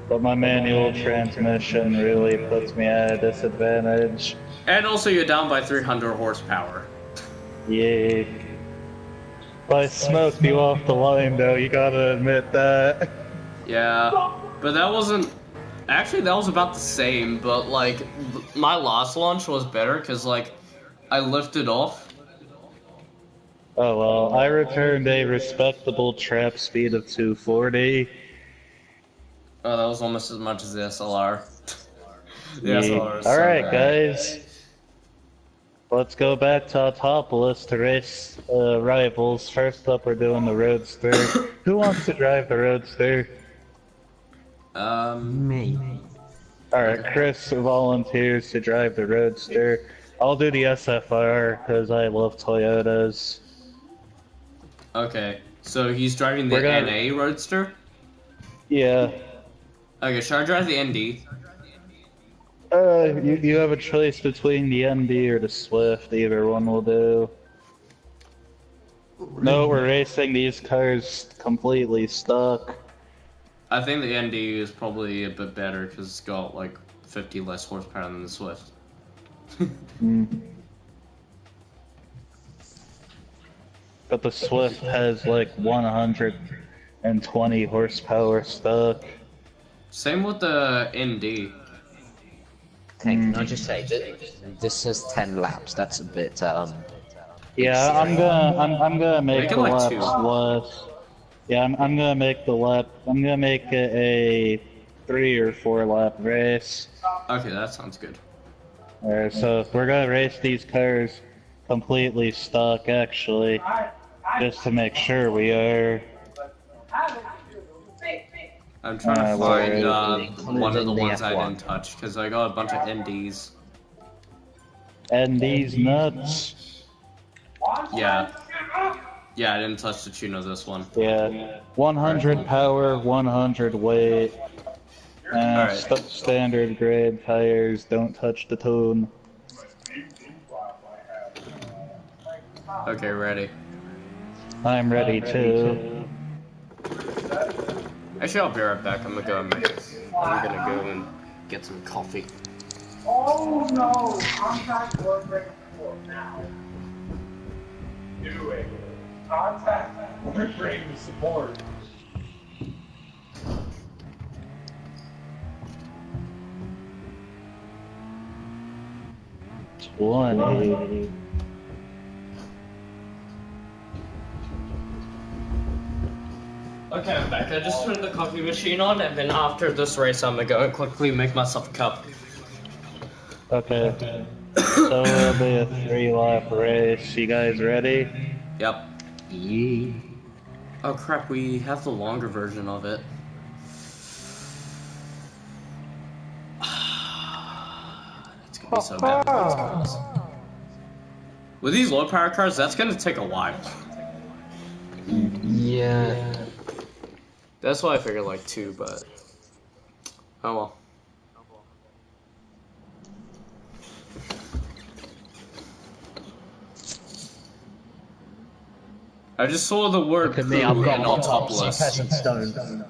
But my manual transmission really puts me at a disadvantage. And also you're down by 300 horsepower. Yeah. If I smoked you off the line though, you gotta admit that. Yeah, but that wasn't... Actually, that was about the same, but, like, my last launch was better, because, like, I lifted off. Oh well, I returned a respectable trap speed of 240. Oh, that was almost as much as the SLR. The Yeah. SLR was so Alright, bad. guys. Let's go back to Autopolis to race rivals. First up, we're doing the Roadster. Who wants to drive the Roadster? Me. Alright, Chris volunteers to drive the Roadster. I'll do the SFR because I love Toyotas. Okay, so he's driving the We're gonna- NA Roadster? Yeah. Okay, should I drive the ND? You have a choice between the ND or the Swift. Either one will do. No, we're racing these cars completely stuck. I think the ND is probably a bit better because it's got like 50 less horsepower than the Swift. But the Swift has like 120 horsepower stuck. Same with the ND. Okay, can I just say, this says 10 laps, that's a bit, Yeah, I'm gonna make Make it the like laps 2. less. Yeah, I'm gonna make the lap. I'm gonna make it a 3 or 4 lap race. Okay, that sounds good. Alright, so we're gonna race these cars completely stuck, actually, just to make sure we are. I'm trying to well, find one of the ones I didn't touch because I got a bunch of NDs. And these nuts. Yeah. Yeah, I didn't touch the tune of this one. Yeah, 100 power, 100 weight. Alright. Standard grade tires, don't touch the tune. Okay, ready. I'm ready too. Actually, I'll be right back. I'm gonna go and get some coffee. Oh no, contact was breaking now. Do it. Contact or bring the support. One. Okay, I'm back. I just turned the coffee machine on, and then after this race, I'm gonna go and quickly make myself a cup. Okay. So it'll be a 3-lap race. You guys ready? Yep. Yeah. Oh crap, we have the longer version of it. It's gonna be so bad. With these low power cars, that's gonna take a while. yeah. That's why I figured like 2, but oh well. I just saw the word Look at me, I've poo got and all topless. peasant stone.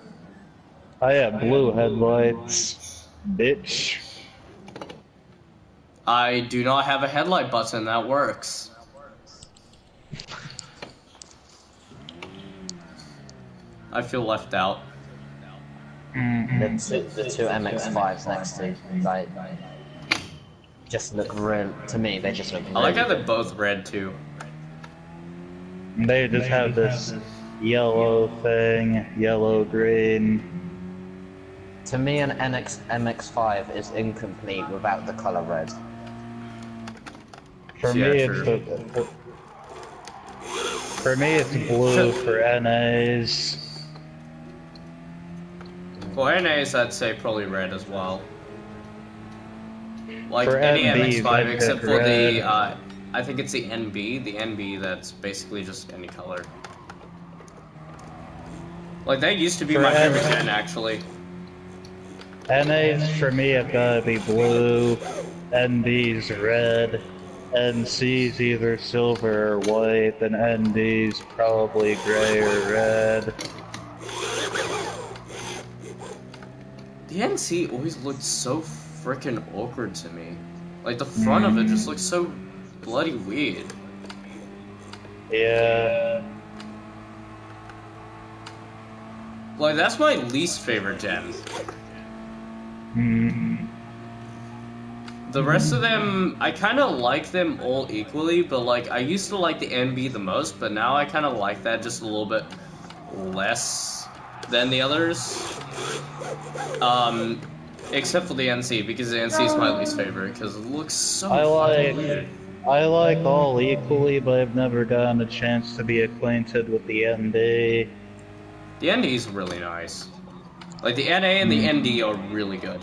I have blue headlights. Bitch. I do not have a headlight button that works. I feel left out. The two MX-5s next to, like, just look real, to me, they just look really I like how good. they're both red too. They just have this yellow thing, yellow green. To me, an MX-5 is incomplete without the color red. For Yeah, me, true. for me, it's blue for NAs. For NAs, I'd say probably red as well. Like For any NBs, MX-5 I'd except pick for red. the, I think it's the NB. The NB that's basically just any color. Like that used to be For my favorite N- gen actually. NAs for me have gotta be blue, NBs red, NCs either silver or white, and NDs probably gray or red. The NC always looked so freaking awkward to me. Like the front of it just looks so bloody weird. Yeah. Like that's my least favorite gen. The rest of them, I kind of like them all equally, but like I used to like the NB the most, but now I kind of like that just a little bit less than the others. Except for the NC, because the NC is my least favorite, because it looks so fucking weird. I like all equally, but I've never gotten a chance to be acquainted with the ND. The ND is really nice. Like the NA and the ND are really good.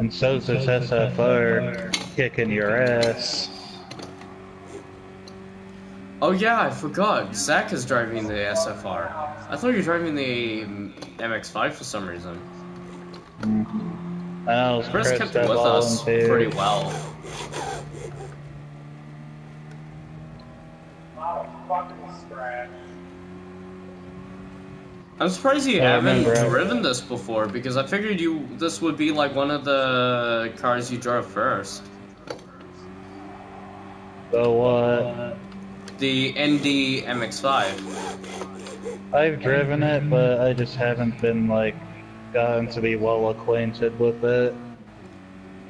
And so's this SFR kicking your ass. Oh yeah, I forgot. Zach is driving the SFR. I thought you were driving the MX-5 for some reason. I know, Chris kept that with us volunteer. pretty well. I'm surprised you haven't driven this before, because I figured this would be like one of the cars you drove first. The what? The ND MX-5. I've driven it, but I just haven't been, like, gotten to be well acquainted with it.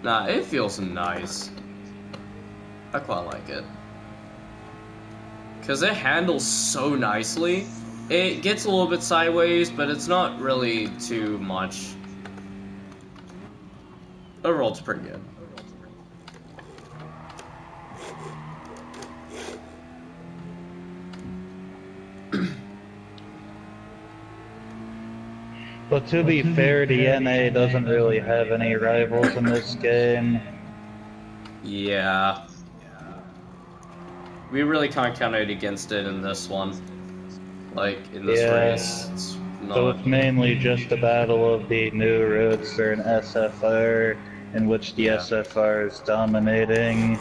Nah, it feels nice. I quite like it. Because it handles so nicely. It gets a little bit sideways, but it's not really too much. Overall, it's pretty good. But to be fair, the NA doesn't really have any rivals in this game. Yeah. We really can't count it against it in this one. Like, in this race. It's not... So it's mainly just a battle of the new Roadster and SFR, in which the SFR is dominating.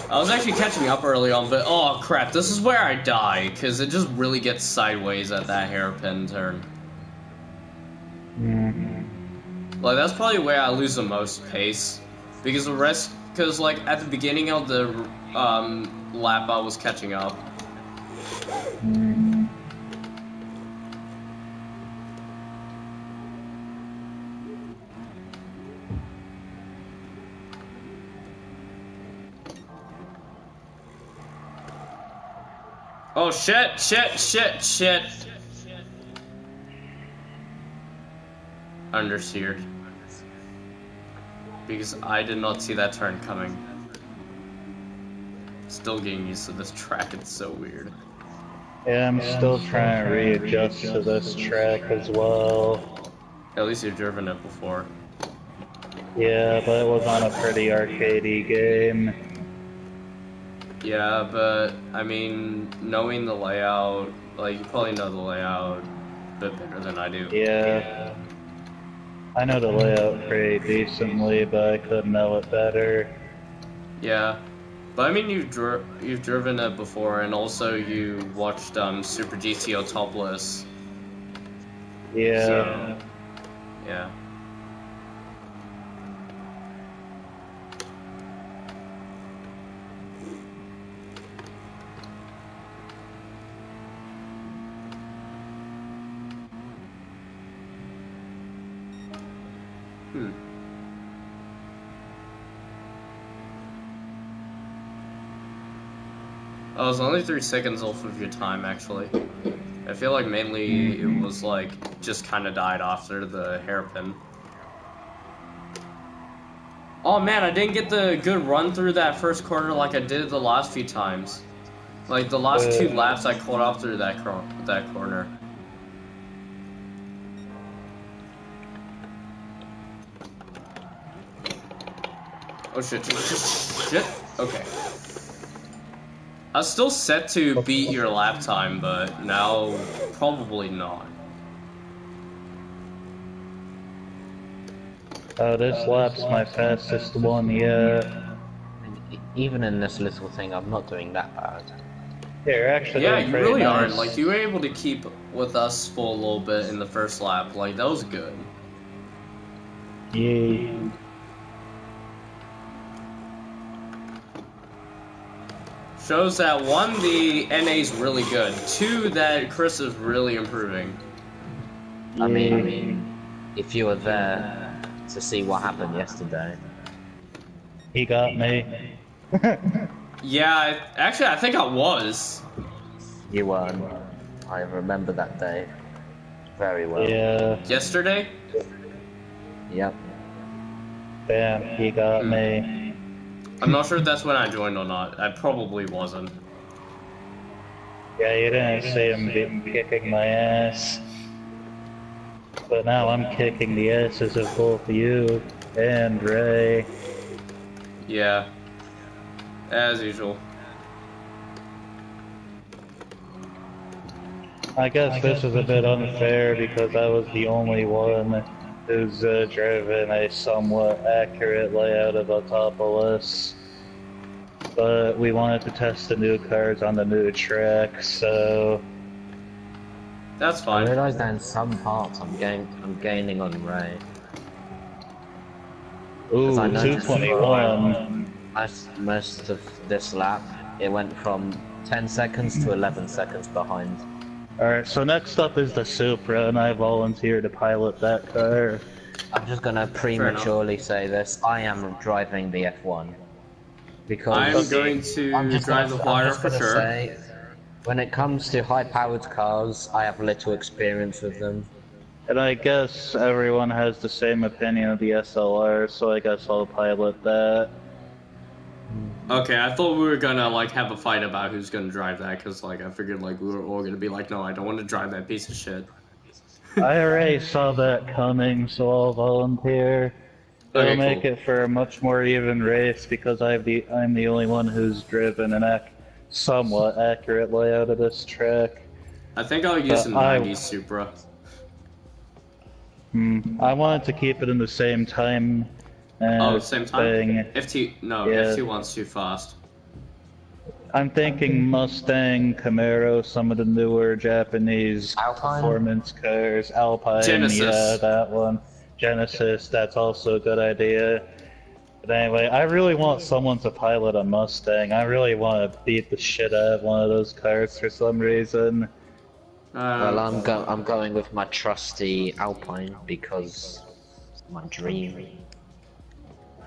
I was actually catching up early on, but oh crap, this is where I die, because it just really gets sideways at that hairpin turn. Like, that's probably where I lose the most pace, because the rest, because like at the beginning of the lap I was catching up. Oh shit, shit. Understeered. Because I did not see that turn coming. Still getting used to this track, it's so weird. Yeah, I'm still trying to readjust to this track as well. At least you've driven it before. Yeah, but it was on a pretty arcadey game. Yeah, but, I mean, knowing the layout, like, you probably know the layout a bit better than I do. Yeah. I know the layout pretty decently, but I could know it better. Yeah. But, I mean, you've driven it before, and also you watched, Super GTO Topless. Yeah. So, yeah. I was only 3 seconds off of your time, actually. I feel like mainly it was like, just kinda died after the hairpin. Oh man, I didn't get the good run through that first corner like I did the last few times. Like, the last 2 laps I caught up through that corner. Oh shit. Okay. I was still set to beat your lap time, but now probably not. This lap's my fastest one yet. Even in this little thing, I'm not doing that bad. Here, actually, yeah, you really aren't. Like, you were able to keep with us for a little bit in the first lap. Like, that was good. Yeah. Shows that 1, the NA's really good. 2, that Chris is really improving. I mean, if you were there to see what happened yesterday. He got me. Yeah, actually, I think I was. You weren't. I remember that day very well. Yeah. Yesterday? Yep. Damn, he got me. I'm not sure if that's when I joined or not. I probably wasn't. Yeah, you didn't see him be kicking my ass. But now I'm kicking the asses of both of you. and Ray. Yeah. As usual. I guess this is a bit unfair because I was the only one who's driven a somewhat accurate layout of Autopolis. But we wanted to test the new cars on the new track, so... That's I fine. realise that in some parts I'm gaining on Ray. Ooh, I noticed 221. most of this lap, it went from 10 seconds to 11 seconds behind. Alright, so next up is the Supra, and I volunteer to pilot that car. I'm just gonna prematurely say this, I am driving the F1. Because I'm going to drive the flyer for sure. Say, when it comes to high-powered cars, I have little experience with them. And I guess everyone has the same opinion of the SLR, so I guess I'll pilot that. Okay, I thought we were gonna like have a fight about who's gonna drive that, cause like I figured like we were all gonna be like, no, I don't want to drive that piece of shit. I already saw that coming, so I'll volunteer. It'll Okay, make cool. it for a much more even race because I'm the only one who's driven an somewhat accurate layout of this track. I think I'll use a 90s Supra. I wanted to keep it in the same time. Same time? FT1's too fast. I'm thinking Mustang, Camaro, some of the newer Japanese performance cars, Alpine, Genesis. Yeah, that one. Genesis, that's also a good idea. But anyway, I really want someone to pilot a Mustang. I really want to beat the shit out of one of those cars for some reason. Well, I'm going with my trusty Alpine because it's my dream.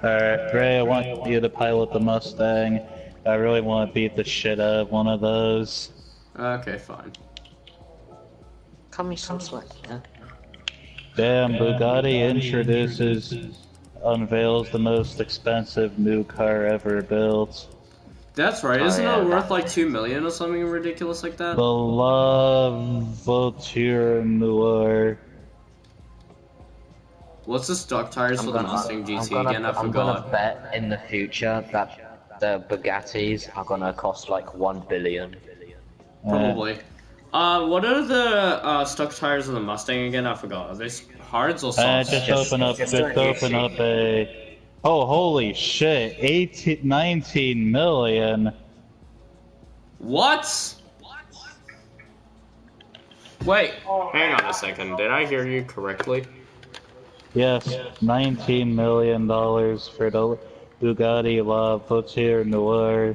Alright, Ray, I want you to pilot the Mustang. I really want to beat the shit out of one of those. Okay, fine. Cut me some slack, yeah? Damn, Bugatti unveils the most expensive new car ever built. That's right, isn't it worth like 2 million or something ridiculous like that? The La Voiture Noire. What's the stock tires for the Mustang GT again? I I'm gonna forgot. bet in the future that the Bugattis are gonna cost like 1 billion. Probably. What are the stock tires of the Mustang again? I forgot. Are they hards or softs? Just open up a... Oh, holy shit. 19 million. What? Wait, hang on a second. Did I hear you correctly? Yes, $19 million for the Bugatti La Voiture Noire.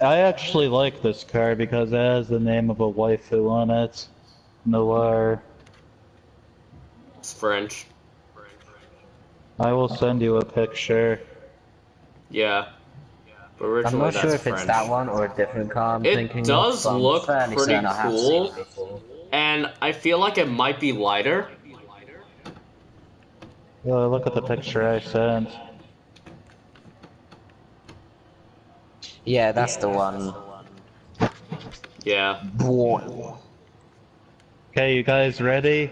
I actually like this car because it has the name of a waifu on it. Noir. It's French. I will send you a picture. Yeah. But I'm originally not that's sure if French. it's that one or a different car I'm thinking It does of, look fairly pretty certain I have seen cool, it before. and I feel like it might be lighter. Yeah, look at the picture I sent. Yeah, that's the one. Yeah. Boy. Okay, you guys ready?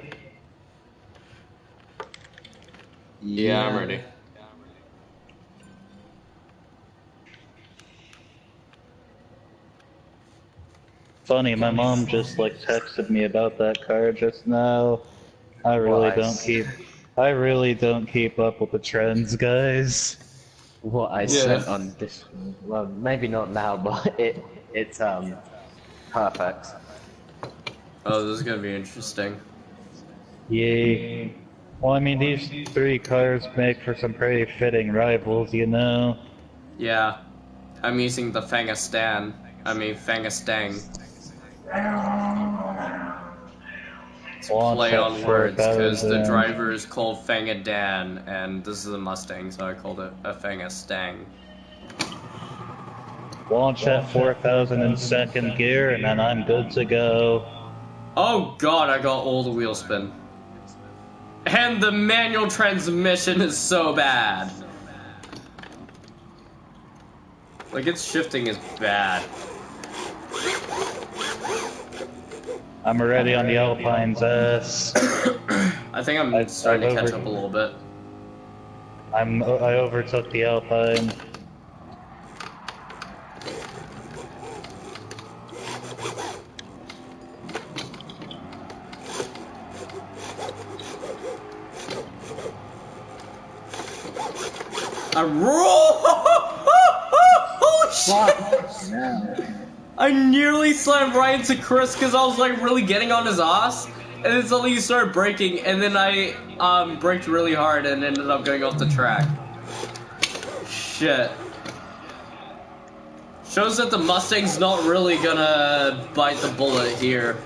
Yeah, I'm ready. Funny, my mom just like texted me about that car just now. I really don't keep up with the trends, guys. What I sent on this, well, maybe not now, but it's perfect. Oh, this is gonna be interesting. Yay. Well, I mean, these three cars make for some pretty fitting rivals, you know? Yeah. I'm using the Fangastan. I mean, Fangastang. It's play on words, because the driver is called Fangadan, and this is a Mustang, so I called it a Fangastang. Launch at 4,000 in second gear, and then I'm good to go. Oh god, I got all the wheel spin. And the manual transmission is so bad. Like, its shifting is bad. I'm already on the Alpine's ass. I think I'm starting to catch up a little bit. I overtook the Alpine. I roll! Holy shit! I nearly slammed right into Chris because I was like really getting on his ass, and then suddenly he started braking, and then I braked really hard and ended up going off the track. Shit. Shows that the Mustang's not really gonna bite the bullet here.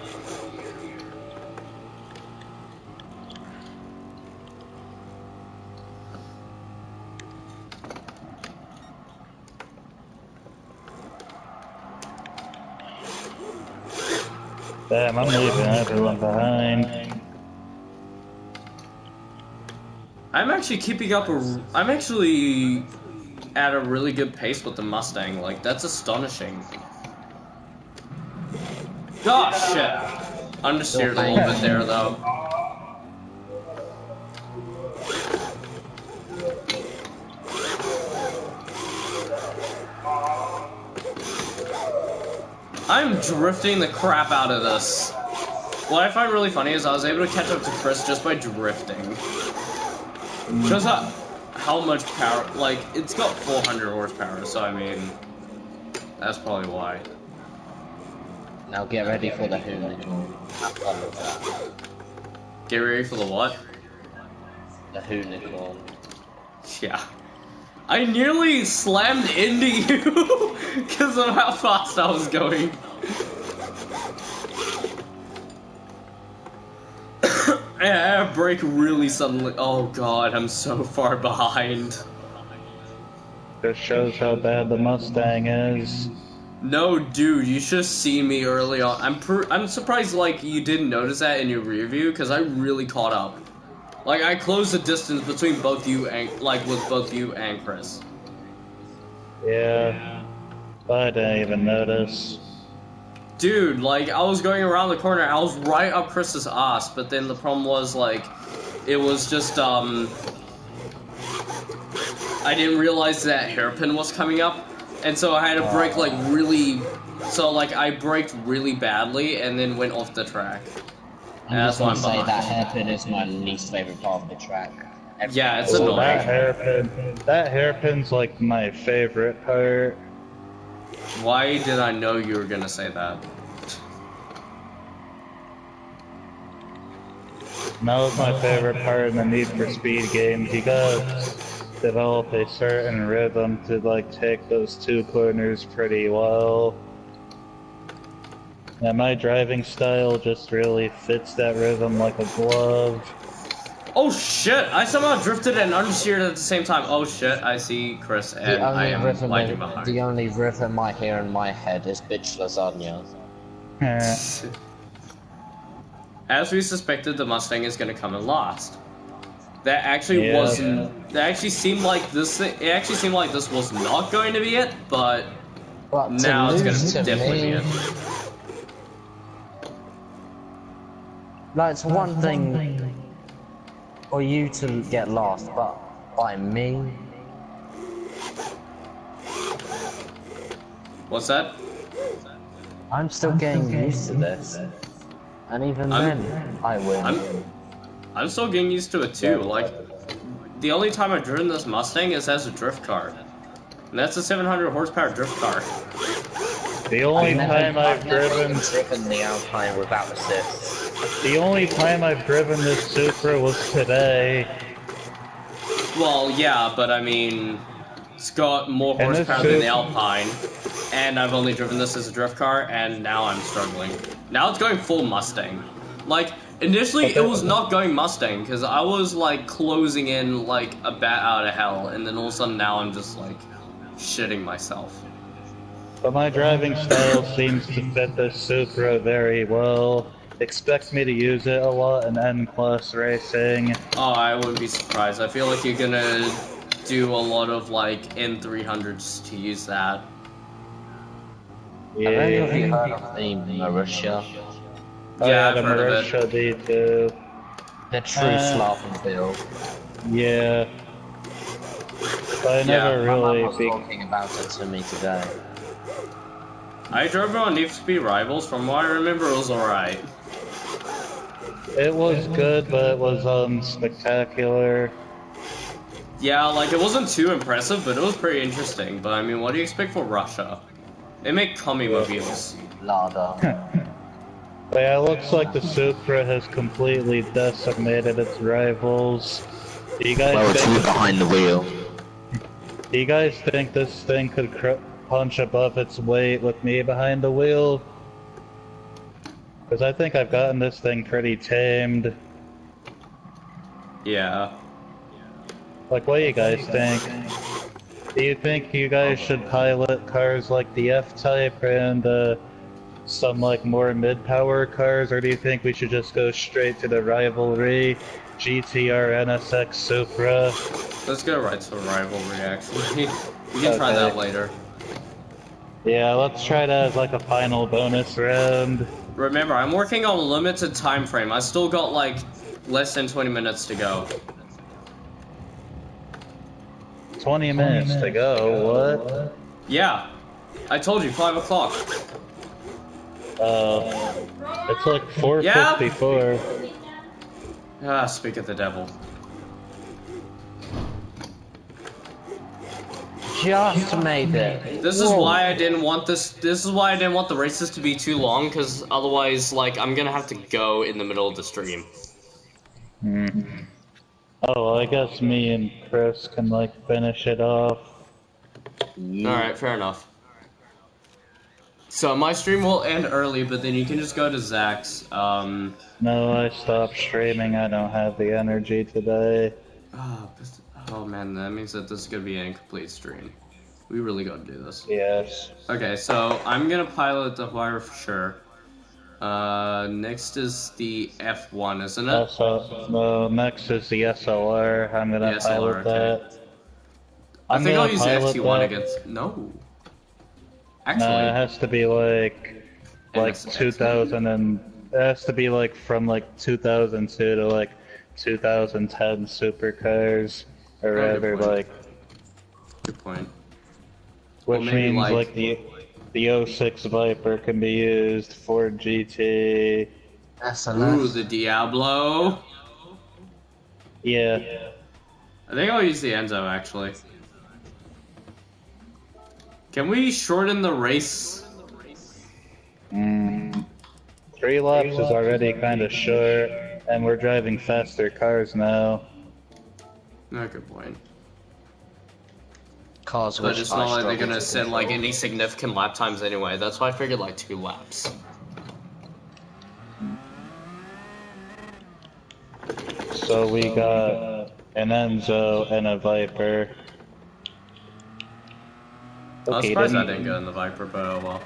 Damn, I'm leaving everyone behind. I'm actually keeping up I'm actually at a really good pace with the Mustang. Like, that's astonishing. Gosh, shit. Understeered a little bit there, though. I'm drifting the crap out of this. What I find really funny is I was able to catch up to Chris just by drifting. Shows how much power, like, it's got 400 horsepower, so I mean, that's probably why. Now get ready for the hoonicorn. Have fun with that. Get ready for the what? The hoonicorn. Yeah. I nearly slammed into you because of how fast I was going. I brake really suddenly. Oh god, I'm so far behind. This shows how bad the Mustang is. No, dude, you should have seen me early on. I'm surprised like you didn't notice that in your rear view because I really caught up. Like I closed the distance between both you and with both you and Chris. Yeah, but I didn't even notice. Dude, like, I was going around the corner, I was right up Chris's ass, but then the problem was, like, it was just, I didn't realize that hairpin was coming up, and so I had to brake, like, really, so, like, I braked really badly, and then went off the track. I'm just gonna say that hairpin is my least favorite part of the track. Yeah, it's annoying. That hairpin's, like, my favorite part. Why did I know you were gonna say that? That was my favorite part in the Need for Speed games. You gotta develop a certain rhythm to like take those two corners pretty well. And my driving style just really fits that rhythm like a glove. Oh shit! I somehow drifted and understeered at the same time. Oh shit, I see Chris and I am lagging behind. The only rhythm I hear in my head is bitch lasagna. As we suspected, the Mustang is gonna come in last. That actually wasn't. That actually seemed like this. It actually seemed like this was not going to be it, but now it's gonna definitely be it. Like, it's one thing for you to get lost, but by me. What's that? I'm still getting used to this, and even then, I win. I'm still getting used to it too. Like, the only time I've driven this Mustang is as a drift car, and that's a 700 horsepower drift car. The only time I've driven the Alpine without assist. The only time I've driven this Supra was today. Well, yeah, but I mean, it's got more horsepower than the Alpine, and I've only driven this as a drift car, and now I'm struggling. Now it's going full Mustang. Like, initially it was not going Mustang, because I was, like, closing in like a bat out of hell, and then all of a sudden now I'm just, like, shitting myself. But my driving style seems to fit this Supra very well. Expect me to use it a lot in N-Class racing. Oh, I wouldn't be surprised. I feel like you're gonna do a lot of, like, N300s to use that. Yeah. Have you heard of the Marisha? Yeah, I've heard of it. Marisha, The true Slav build. Yeah. I never My mum really was talking about it to me today. I drove on Need for Speed Rivals. From what I remember, it was alright. It was good, but it was spectacular. Yeah, like, it wasn't too impressive, but it was pretty interesting. But, I mean, what do you expect for Russia? They make commie mobiles. Lada. But yeah, it looks like the Supra has completely decimated its rivals. Do you guys Well, it's think? you behind the wheel. Do you guys think this thing could punch above its weight with me behind the wheel? Because I think I've gotten this thing pretty tamed. Yeah. Like, what do you guys think? Do you think you guys should pilot cars like the F-Type and some like more mid-power cars, or do you think we should just go straight to the rivalry GTR NSX Supra? Let's go right to rivalry, actually. We can try that later. Yeah, let's try that as like a final bonus round. Remember, I'm working on a limited time frame. I still got, like, less than 20 minutes to go. 20 minutes to go, what? Yeah. I told you, 5 o'clock. It's like 4:54. Ah, speak of the devil. Just made it. This is why I didn't want this is why I didn't want the races to be too long, because otherwise, like, I'm gonna have to go in the middle of the stream. Oh, well, I guess me and Chris can like finish it off. Alright, fair enough. So my stream will end early, but then you can just go to Zach's. No, I stopped streaming. I don't have the energy today. Oh man, that means that this is gonna be an incomplete stream. We really gotta do this. Yes. Okay, so I'm gonna pilot the wire for sure. Next is the F1, isn't it? No, next is the SLR. I'm gonna The SLR, pilot okay. that. I think I'll use the pilot FT1 that. against. No. No, Actually. it has to be like NSX. 2000 and it has to be like from like 2002 to like 2010 supercars or Oh, good whatever, point. like, Good point. which Well, maybe, means like- the 06 Viper can be used for GT. Ooh, the Diablo. Yeah. I think I'll use the Enzo, actually. Can we shorten the race? 3 laps is already kind of short, and we're driving faster cars now. No, good point. Cars But which it's I not like they're struggle gonna to set like control. any significant lap times anyway. That's why I figured like 2 laps. So we got an Enzo and a Viper. I was Okay, surprised then- I didn't go in the Viper, but oh well.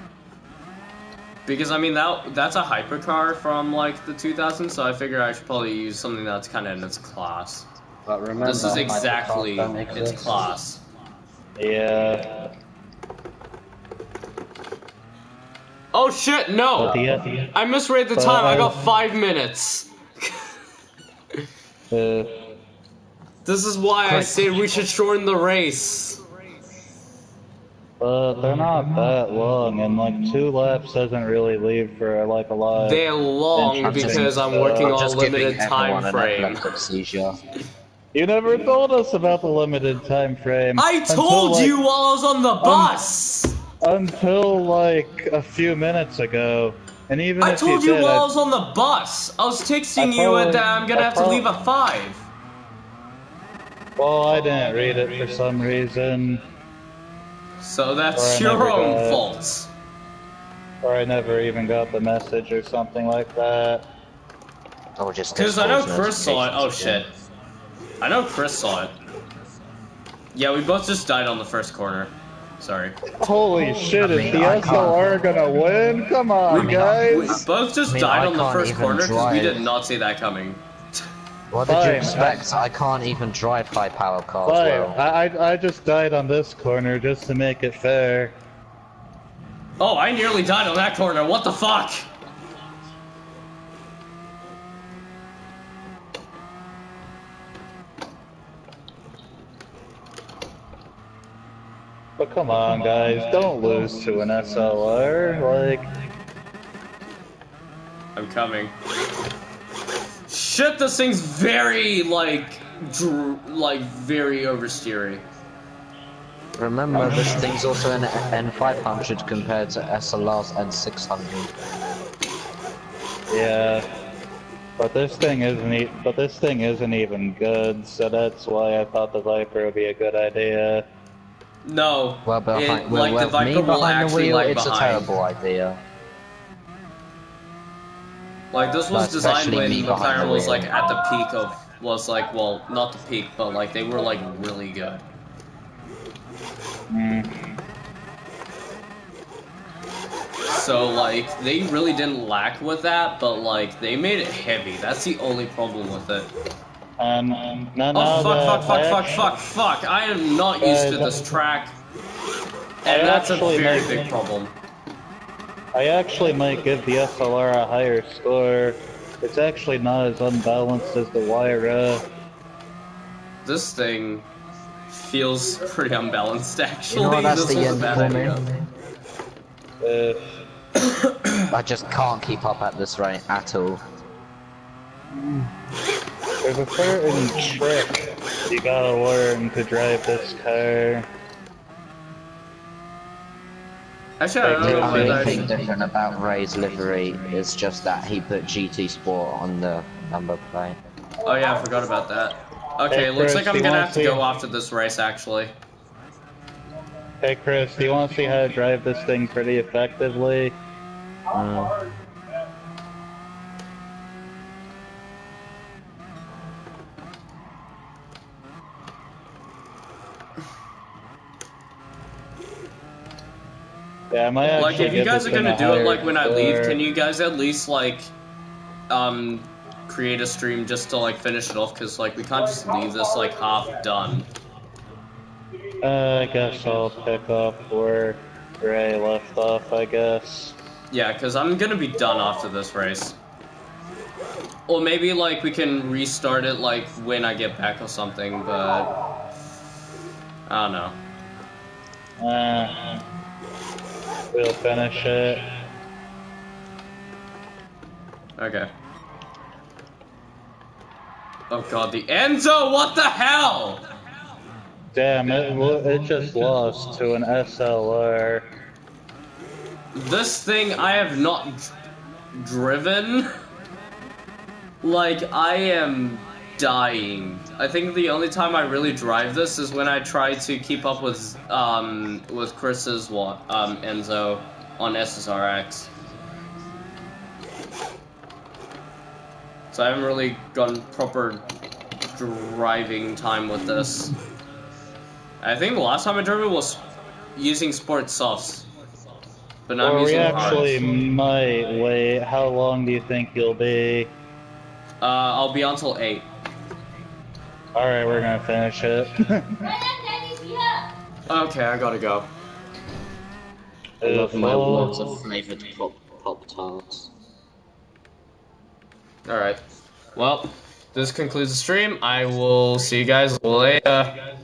Because I mean that's a hypercar from like the 2000s, so I figure I should probably use something that's kind of in its class. But remember, This is hypercars exactly don't its exist. class. Yeah. Oh shit! No, But the I misread the time. I got 5 minutes. This is why I said we should shorten the race. But they're not that long, and like 2 laps doesn't really leave for like a lot. They're long Interesting because I'm stuff. working on a Just giving limited time everyone an frame. epileptic seizure. You never told us about the limited time frame. I told until, you while I was on the bus. until like a few minutes ago. And even I if told you you did, while I was on the bus. I was texting you probably- that I'm gonna I have to leave at 5. well, I didn't read it for some reason, So Or that's I your never own got it. fault. or I never even got the message or something like that. Or just Because I know Discord Chris saw it. Oh notifications shit. I know Chris saw it. Yeah, we both just died on the first corner. Sorry. Holy shit, mean, is the I can't- SLR gonna win? Come on, We guys! both just I mean, died I on the can't first even corner because we drive. did not see that coming. What did you Fine, expect? I can't even drive high power cars Fine, well. I just died on this corner just to make it fair. Oh, I nearly died on that corner. What the fuck? But come on, guys, don't lose to an SLR. Like, I'm coming. Shit, this thing's very, like, very oversteery. Remember, this thing's also an N500 compared to SLR's N600. yeah. But this thing isn't even good, so that's why I thought the Viper would be a good idea. No. Well, The me Viper will behind the actually wheel, lag it's a behind. terrible idea. Like, this was designed Especially when me behind McLaren the was, wheel. like, at the peak of, well, not the peak, but, like, they were, like, really good. So, like, they really didn't lack with that, but, like, they made it heavy. That's the only problem with it. Fuck. I am not used to this track. And that's a very big problem. I actually might give the SLR a higher score. It's actually not as unbalanced as the Wyra. This thing feels pretty unbalanced, actually. You know what, that's This the was a end bad for idea. me. I just can't keep up at this rate at all. There's a certain trick you gotta learn to drive this car. Actually, I don't The know only whether I thing should... different about Ray's livery is just that he put GT Sport on the number plate. Oh yeah, I forgot about that. Okay, Hey, looks Chris, like I'm do you gonna wanna have to see- go after this race, actually. Hey Chris, do you want to see how to drive this thing pretty effectively? Yeah, I might actually Like, if you give guys this are thing gonna a do it, higher like, when I leave, score. can you guys at least, like, create a stream just to, like, finish it off? Because, like, we can't just leave this, like, half done. I guess I'll pick up where Ray left off, I guess. Yeah, because I'm gonna be done after this race. Or maybe, like, we can restart it, like, when I get back or something, but... I don't know. We'll finish it. Okay. Oh god, the Enzo, what the hell? Damn, it just lost to an SLR. This thing I have not driven. Like, I am dying. I think the only time I really drive this is when I try to keep up with Chris's Enzo on SSRX. So I haven't really gotten proper driving time with this. I think the last time I drove it was using Sport Softs. But now I'm Or we using actually hards. might wait. How long do you think you'll be? I'll be on till 8. Alright, we're gonna finish it. Okay, I gotta go. I love my water flavored pop tarts. Alright. Well, this concludes the stream. I will see you guys later.